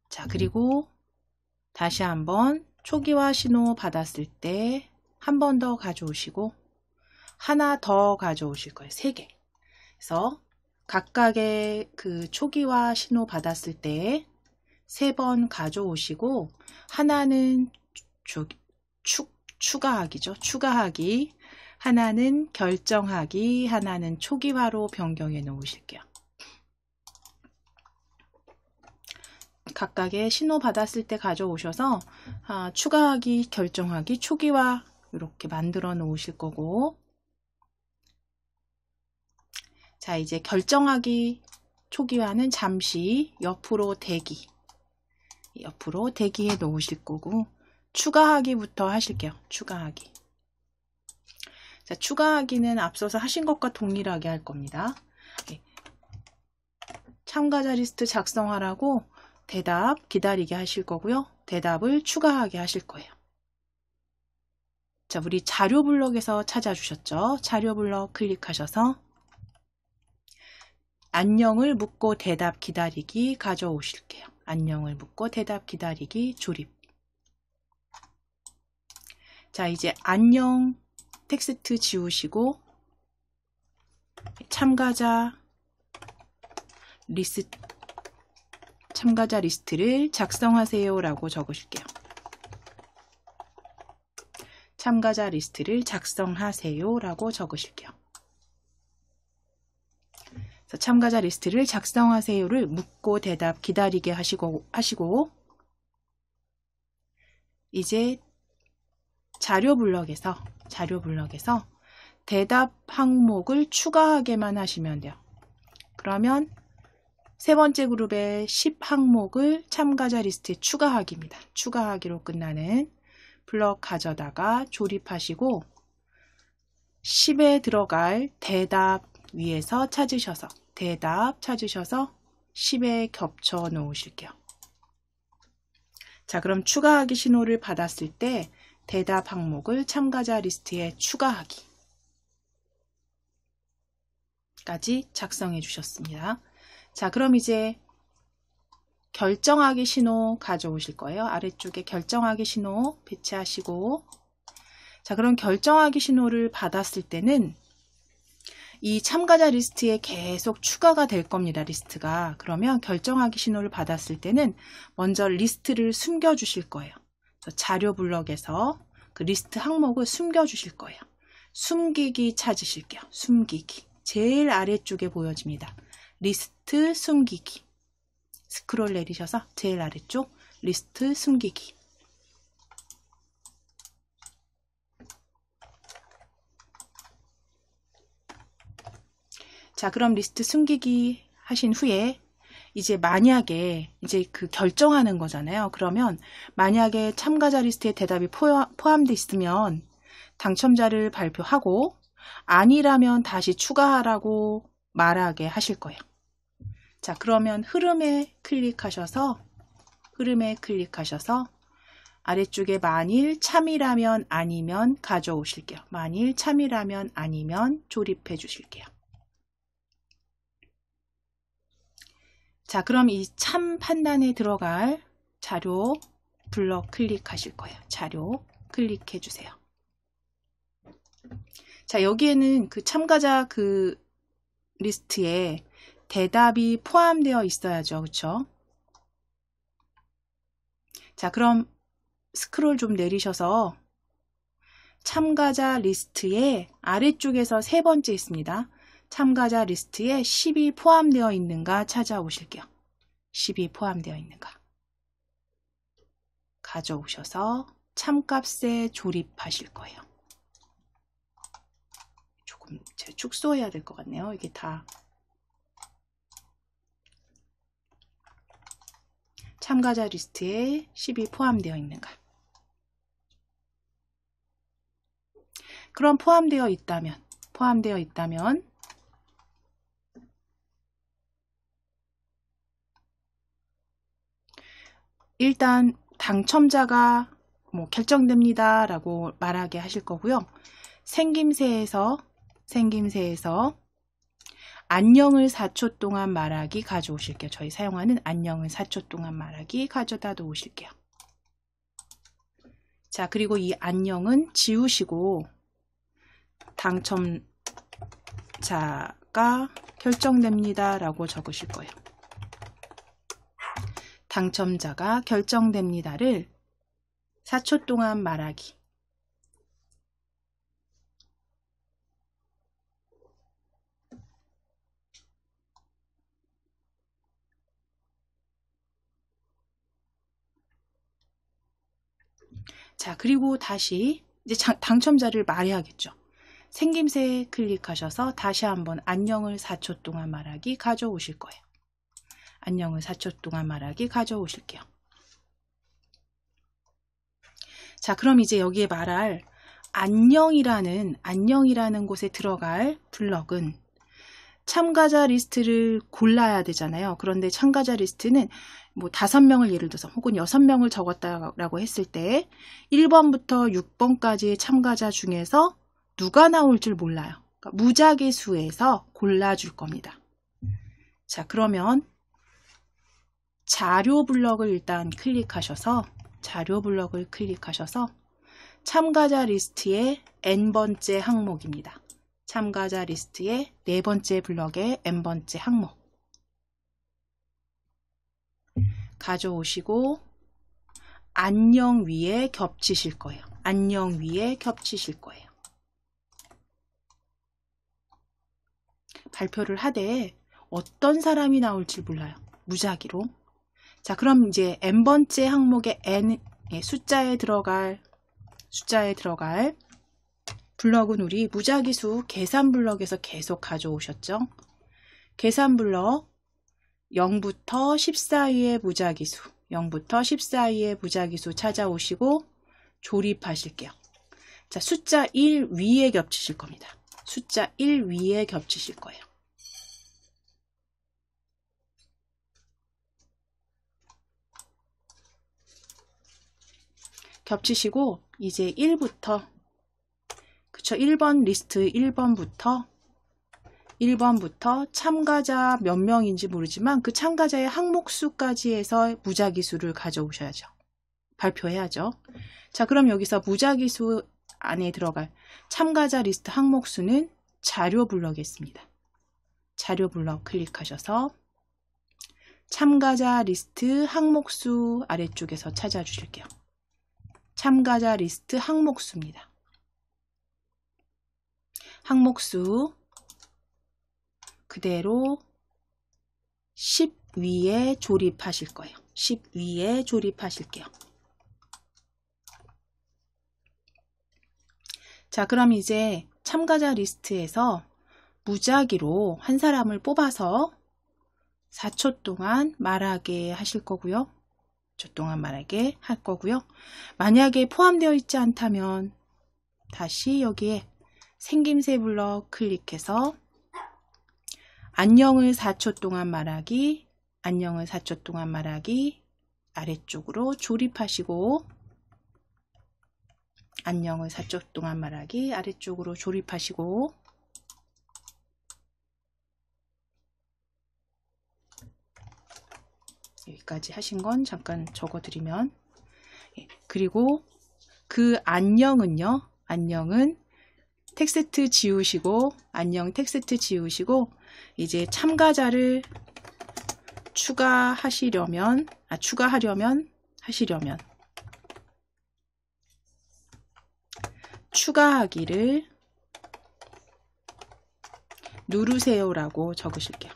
Speaker 1: 자, 그리고 다시 한번 초기화 신호 받았을 때 한 번 더 가져오시고 하나 더 가져오실 거예요. 3개. 그래서 각각의 그 초기화 신호 받았을 때 3번 가져오시고, 하나는 추가하기죠. 추가하기. 하나는 결정하기. 하나는 초기화로 변경해 놓으실게요. 각각의 신호 받았을 때 가져오셔서 추가하기, 결정하기, 초기화 이렇게 만들어 놓으실 거고, 자, 이제 결정하기, 초기화는 잠시 옆으로 대기에 놓으실 거고, 추가하기부터 하실게요. 추가하기. 자, 추가하기는 앞서서 하신 것과 동일하게 할 겁니다. 참가자 리스트 작성하라고 대답 기다리게 하실 거고요. 대답을 추가하게 하실 거예요. 자, 우리 자료 블럭에서 찾아주셨죠? 자료 블럭 클릭하셔서 안녕을 묻고 대답 기다리기 가져오실게요. 안녕을 묻고 대답 기다리기 조립. 자, 이제 안녕 텍스트 지우시고 참가자 리스트를 작성하세요 라고 적으실게요. 참가자 리스트를 작성하세요 라고 적으실게요. 그래서 참가자 리스트를 작성하세요를 묻고 대답 기다리게 하시고 이제 자료 블럭에서 대답 항목을 추가하게만 하시면 돼요. 그러면 세 번째 그룹의 10항목을 참가자 리스트에 추가하기입니다. 추가하기로 끝나는 블럭 가져다가 조립하시고 10에 들어갈 대답 위에서 찾으셔서 10에 겹쳐 놓으실게요. 자, 그럼 추가하기 신호를 받았을 때 대답 항목을 참가자 리스트에 추가하기 까지 작성해 주셨습니다. 자, 그럼 이제 결정하기 신호 가져오실 거예요. 아래쪽에 결정하기 신호 배치하시고, 자, 그럼 결정하기 신호를 받았을 때는 이 참가자 리스트에 계속 추가가 될 겁니다. 리스트가. 그러면 결정하기 신호를 받았을 때는 먼저 리스트를 숨겨 주실 거예요. 그래서 자료 블럭에서 그 리스트 항목을 숨겨 주실 거예요. 숨기기 찾으실게요. 숨기기. 제일 아래쪽에 보여집니다. 리스트 숨기기. 스크롤 내리셔서 제일 아래쪽 리스트 숨기기. 자, 그럼 리스트 숨기기 하신 후에 이제 만약에 이제 그 결정하는 거잖아요. 그러면 만약에 참가자 리스트에 대답이 포함되어 있으면 당첨자를 발표하고 아니라면 다시 추가하라고 말하게 하실 거예요. 자, 그러면 흐름에 클릭하셔서 아래쪽에 만일 참이라면 아니면 가져오실게요. 만일 참이라면 아니면 조립해 주실게요. 자, 그럼 이 참 판단에 들어갈 자료 블럭 클릭하실 거예요. 자료 클릭해 주세요. 자, 여기에는 그 참가자 그 리스트에 대답이 포함되어 있어야죠. 그렇죠? 자, 그럼 스크롤 좀 내리셔서 참가자 리스트에 아래쪽에서 세 번째 있습니다. 참가자 리스트에 10이 포함되어 있는가 찾아오실게요. 10이 포함되어 있는가. 가져오셔서 참값에 조립하실 거예요. 조금 제가 축소해야 될 것 같네요. 이게 다. 참가자 리스트에 10이 포함되어 있는가. 그럼 포함되어 있다면 일단 당첨자가 결정됩니다 라고 말하게 하실 거고요. 생김새에서 안녕을 4초 동안 말하기 가져오실게요. 저희 사용하는 안녕을 4초 동안 말하기 가져다 놓으실게요. 자, 그리고 이 안녕은 지우시고 당첨자가 결정됩니다 라고 적으실 거예요. 당첨자가 결정됩니다를 4초 동안 말하기. 자, 그리고 다시 이제 당첨자를 말해야겠죠. 생김새 클릭하셔서 다시 한번 안녕을 4초 동안 말하기 가져오실 거예요. 안녕을 4초 동안 말하기 가져오실게요. 자, 그럼 이제 여기에 말할 안녕이라는 곳에 들어갈 블럭은 참가자 리스트를 골라야 되잖아요. 그런데 참가자 리스트는 5명을 예를 들어서 혹은 6명을 적었다라고 했을 때 1번부터 6번까지의 참가자 중에서 누가 나올 줄 몰라요. 그러니까 무작위 수에서 골라줄 겁니다. 자, 그러면 자료 블럭을 일단 클릭하셔서 참가자 리스트의 n번째 항목입니다. 참가자 리스트의 네 번째 블럭의 n번째 항목 가져오시고 안녕 위에 겹치실 거예요. 안녕 위에 겹치실 거예요. 발표를 하되 어떤 사람이 나올지 몰라요. 무작위로. 자, 그럼 이제 n번째 항목의 n 숫자에 들어갈 블럭은 우리 무작위수 계산 블럭에서 계속 가져오셨죠. 계산 블럭 0부터 10 사이의 무작위수 0부터 10 사이의 무작위수 찾아오시고 조립하실게요. 자, 숫자 1 위에 겹치실 겁니다. 숫자 1 위에 겹치실 거예요. 겹치시고 이제 1부터 그쵸, 1번 리스트 1번부터 참가자 몇 명인지 모르지만 그 참가자의 항목수까지 해서 무작위수를 가져오셔야죠. 발표해야죠. 자, 그럼 여기서 무작위수 안에 들어갈 참가자 리스트 항목수는 자료 블럭에 있습니다. 자료 블럭 클릭하셔서 참가자 리스트 항목수 아래쪽에서 찾아주실게요. 참가자 리스트 항목수입니다. 항목수 그대로 10 위에 조립하실 거예요. 10 위에 조립하실게요. 자, 그럼 이제 참가자 리스트에서 무작위로 한 사람을 뽑아서 4초 동안 말하게 하실 거고요. 4초 동안 말하게 할 거고요. 만약에 포함되어 있지 않다면 다시 여기에 생김새 블럭 클릭해서 안녕을 4초 동안 말하기, 안녕을 4초 동안 말하기 아래쪽으로 조립하시고 안녕을 4초 동안 말하기 아래쪽으로 조립하시고 여기까지 하신 건 잠깐 적어드리면 그리고 그 안녕은요. 안녕은 텍스트 지우시고 안녕 텍스트 지우시고 이제 참가자를 추가하려면 추가하기를 누르세요라고 적으실게요.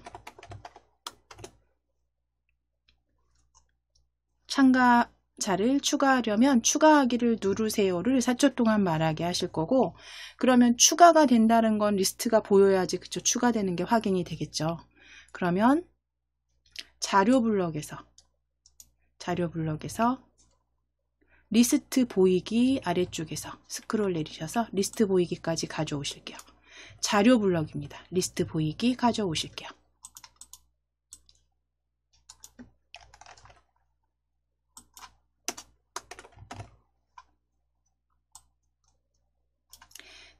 Speaker 1: 참가자를 추가하려면 추가하기를 누르세요를 4초 동안 말하게 하실 거고 그러면 추가가 된다는 건 리스트가 보여야지 그쵸? 추가되는 게 확인이 되겠죠. 그러면 자료 블럭에서 리스트 보이기 아래쪽에서 스크롤 내리셔서 리스트 보이기까지 가져오실게요. 자료 블럭입니다. 리스트 보이기 가져오실게요.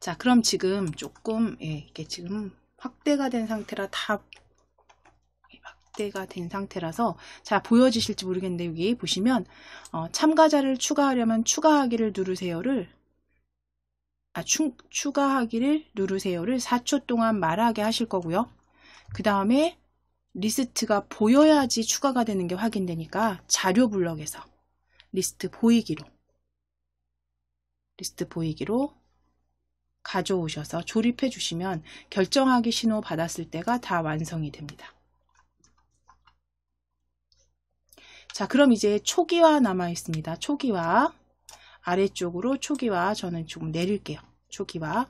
Speaker 1: 자, 그럼 지금 조금 이게 지금 확대가 된 상태라 잘 보여지실지 모르겠는데 여기 보시면 참가자를 추가하려면 추가하기를 누르세요를 추가하기를 누르세요를 4초 동안 말하게 하실 거고요. 그 다음에 리스트가 보여야지 추가가 되는 게 확인되니까 자료 블럭에서 리스트 보이기로 가져오셔서 조립해 주시면 결정하기 신호 받았을 때가 다 완성이 됩니다. 자, 그럼 이제 초기화 남아 있습니다. 초기화 아래쪽으로 초기화 저는 조금 내릴게요. 초기화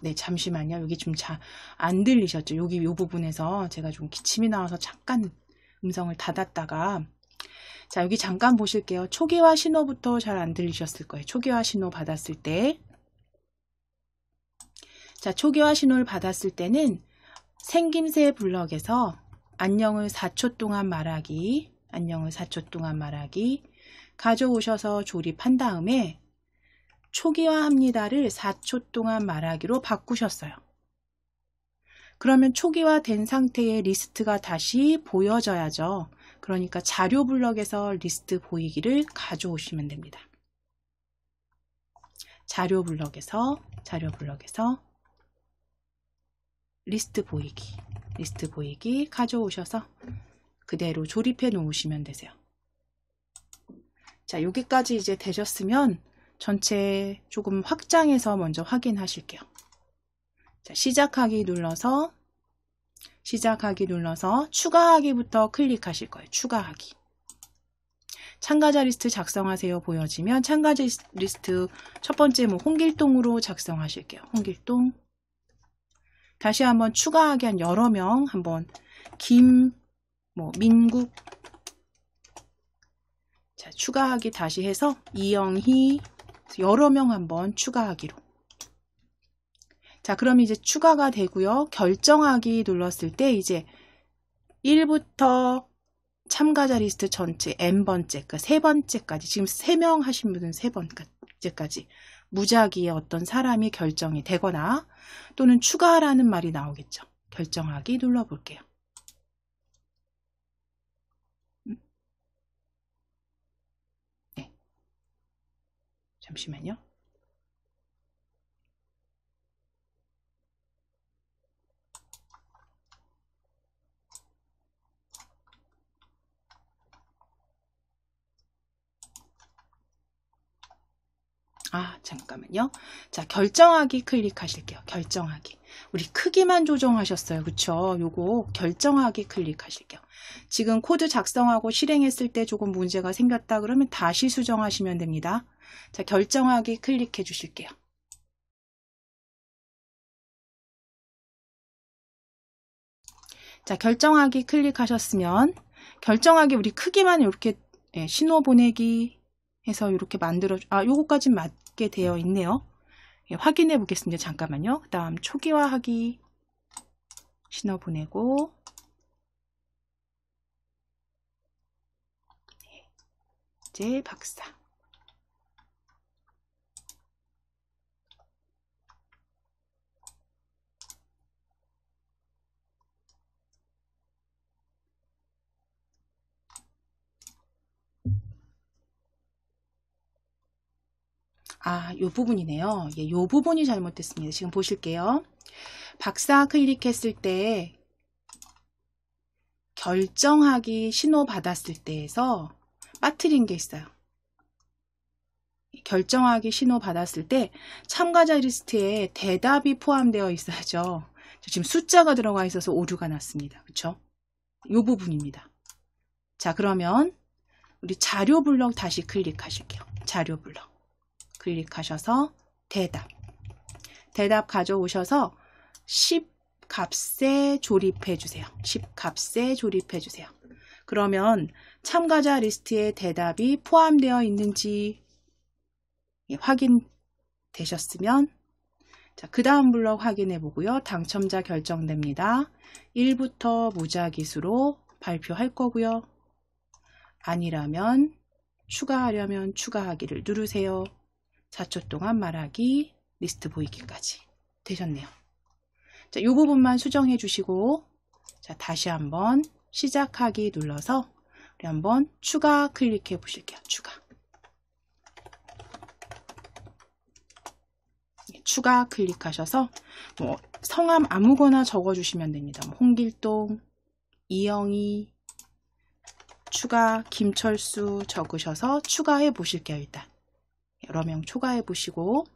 Speaker 1: 네, 잠시만요. 여기 좀 안 들리셨죠? 여기 이 부분에서 제가 좀 기침이 나와서 잠깐 음성을 닫았다가, 자, 여기 잠깐 보실게요. 초기화 신호부터 잘 안 들리셨을 거예요. 초기화 신호 받았을 때. 자, 초기화 신호를 받았을 때는 생김새 블럭에서 안녕을 4초 동안 말하기, 안녕을 4초 동안 말하기 가져오셔서 조립한 다음에 초기화합니다를 4초 동안 말하기로 바꾸셨어요. 그러면 초기화된 상태의 리스트가 다시 보여져야죠. 그러니까 자료 블럭에서 리스트 보이기를 가져오시면 됩니다. 자료 블럭에서 리스트 보이기 가져오셔서 그대로 조립해 놓으시면 되세요. 자, 여기까지 이제 되셨으면 전체 조금 확장해서 먼저 확인하실게요. 자, 시작하기 눌러서 추가하기부터 클릭하실 거예요. 추가하기. 참가자 리스트 작성하세요 보여지면 참가자 리스트 첫 번째 홍길동으로 작성하실게요. 홍길동. 다시 한번 추가하기 한 여러 명 한번 민국. 자, 추가하기 다시 해서 이영희 여러 명 한번 추가하기로. 자, 그럼 이제 추가가 되고요. 결정하기 눌렀을 때 이제 1부터 참가자 리스트 전체 n번째, 그러니까 3번째까지, 지금 3명 하신 분은 3번째까지 무작위의 어떤 사람이 결정이 되거나 또는 추가라는 말이 나오겠죠. 결정하기 눌러볼게요. 네. 잠시만요. 잠깐만요. 자, 결정하기 클릭하실게요. 결정하기. 우리 크기만 조정하셨어요. 그쵸? 요거 결정하기 클릭하실게요. 지금 코드 작성하고 실행했을 때 조금 문제가 생겼다 그러면 다시 수정하시면 됩니다. 자, 결정하기 클릭해 주실게요. 자, 결정하기 클릭하셨으면 결정하기 우리 크기만 이렇게 신호 보내기 해서 이렇게 만들어 요거까지 맞게 되어 있네요. 확인해 보겠습니다. 잠깐만요. 그 다음 초기화하기 신호 보내고 이제 박사. 요 부분이네요. 요 부분이 잘못됐습니다. 지금 보실게요. 박사 클릭했을 때 결정하기 신호 받았을 때에서 빠뜨린 게 있어요. 결정하기 신호 받았을 때 참가자 리스트에 대답이 포함되어 있어야죠. 지금 숫자가 들어가 있어서 오류가 났습니다. 그렇죠? 요 부분입니다. 자, 그러면 우리 자료 블럭 다시 클릭하실게요. 자료 블럭 클릭하셔서 대답 가져오셔서 10 값에 조립해 주세요. 10 값에 조립해 주세요. 그러면 참가자 리스트에 대답이 포함되어 있는지 확인되셨으면 자, 그 다음 블럭 확인해 보고요. 당첨자 결정됩니다. 1부터 무작위수로 발표할 거고요. 아니라면 추가하려면 추가하기를 누르세요. 4초 동안 말하기, 리스트 보이기까지 되셨네요. 자, 이 부분만 수정해 주시고 자, 다시 한번 시작하기 눌러서 우리 한번 추가 클릭해 보실게요. 추가 클릭하셔서 성함 아무거나 적어 주시면 됩니다. 홍길동, 이영희, 추가, 김철수 적으셔서 추가해 보실게요. 일단 여러 명 추가해 보시고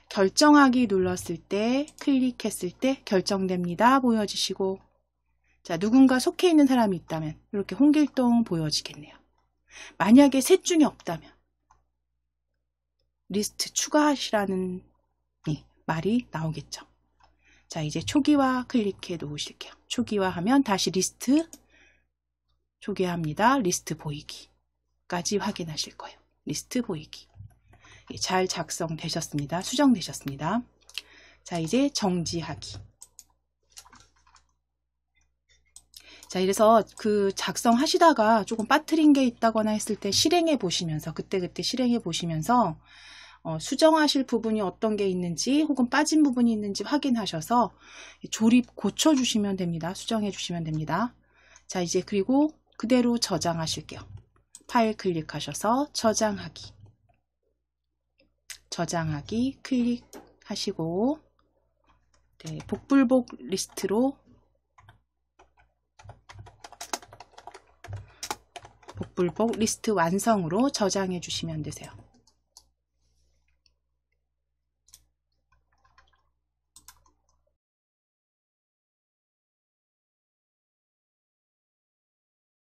Speaker 1: 결정하기 눌렀을 때 클릭했을 때 결정됩니다 보여지시고 자, 누군가 속해 있는 사람이 있다면 이렇게 홍길동 보여지겠네요. 만약에 셋 중에 없다면 리스트 추가하시라는 말이 나오겠죠. 자, 이제 초기화 클릭해 놓으실게요. 초기화하면 다시 리스트 초기화합니다. 리스트 보이기까지 확인하실 거예요. 리스트 보이기. 잘 작성되셨습니다. 수정되셨습니다. 자, 이제 정지하기. 자, 이래서 그 작성하시다가 조금 빠뜨린 게 있다거나 했을 때 실행해 보시면서 그때그때 실행해 보시면서 수정하실 부분이 어떤 게 있는지 혹은 빠진 부분이 있는지 확인하셔서 조립 고쳐주시면 됩니다. 수정해 주시면 됩니다. 자, 이제 그리고 그대로 저장하실게요. 파일 클릭하셔서 저장하기. 저장하기 클릭하시고 네, 복불복 리스트로 복불복 리스트 완성으로 저장해 주시면 되세요.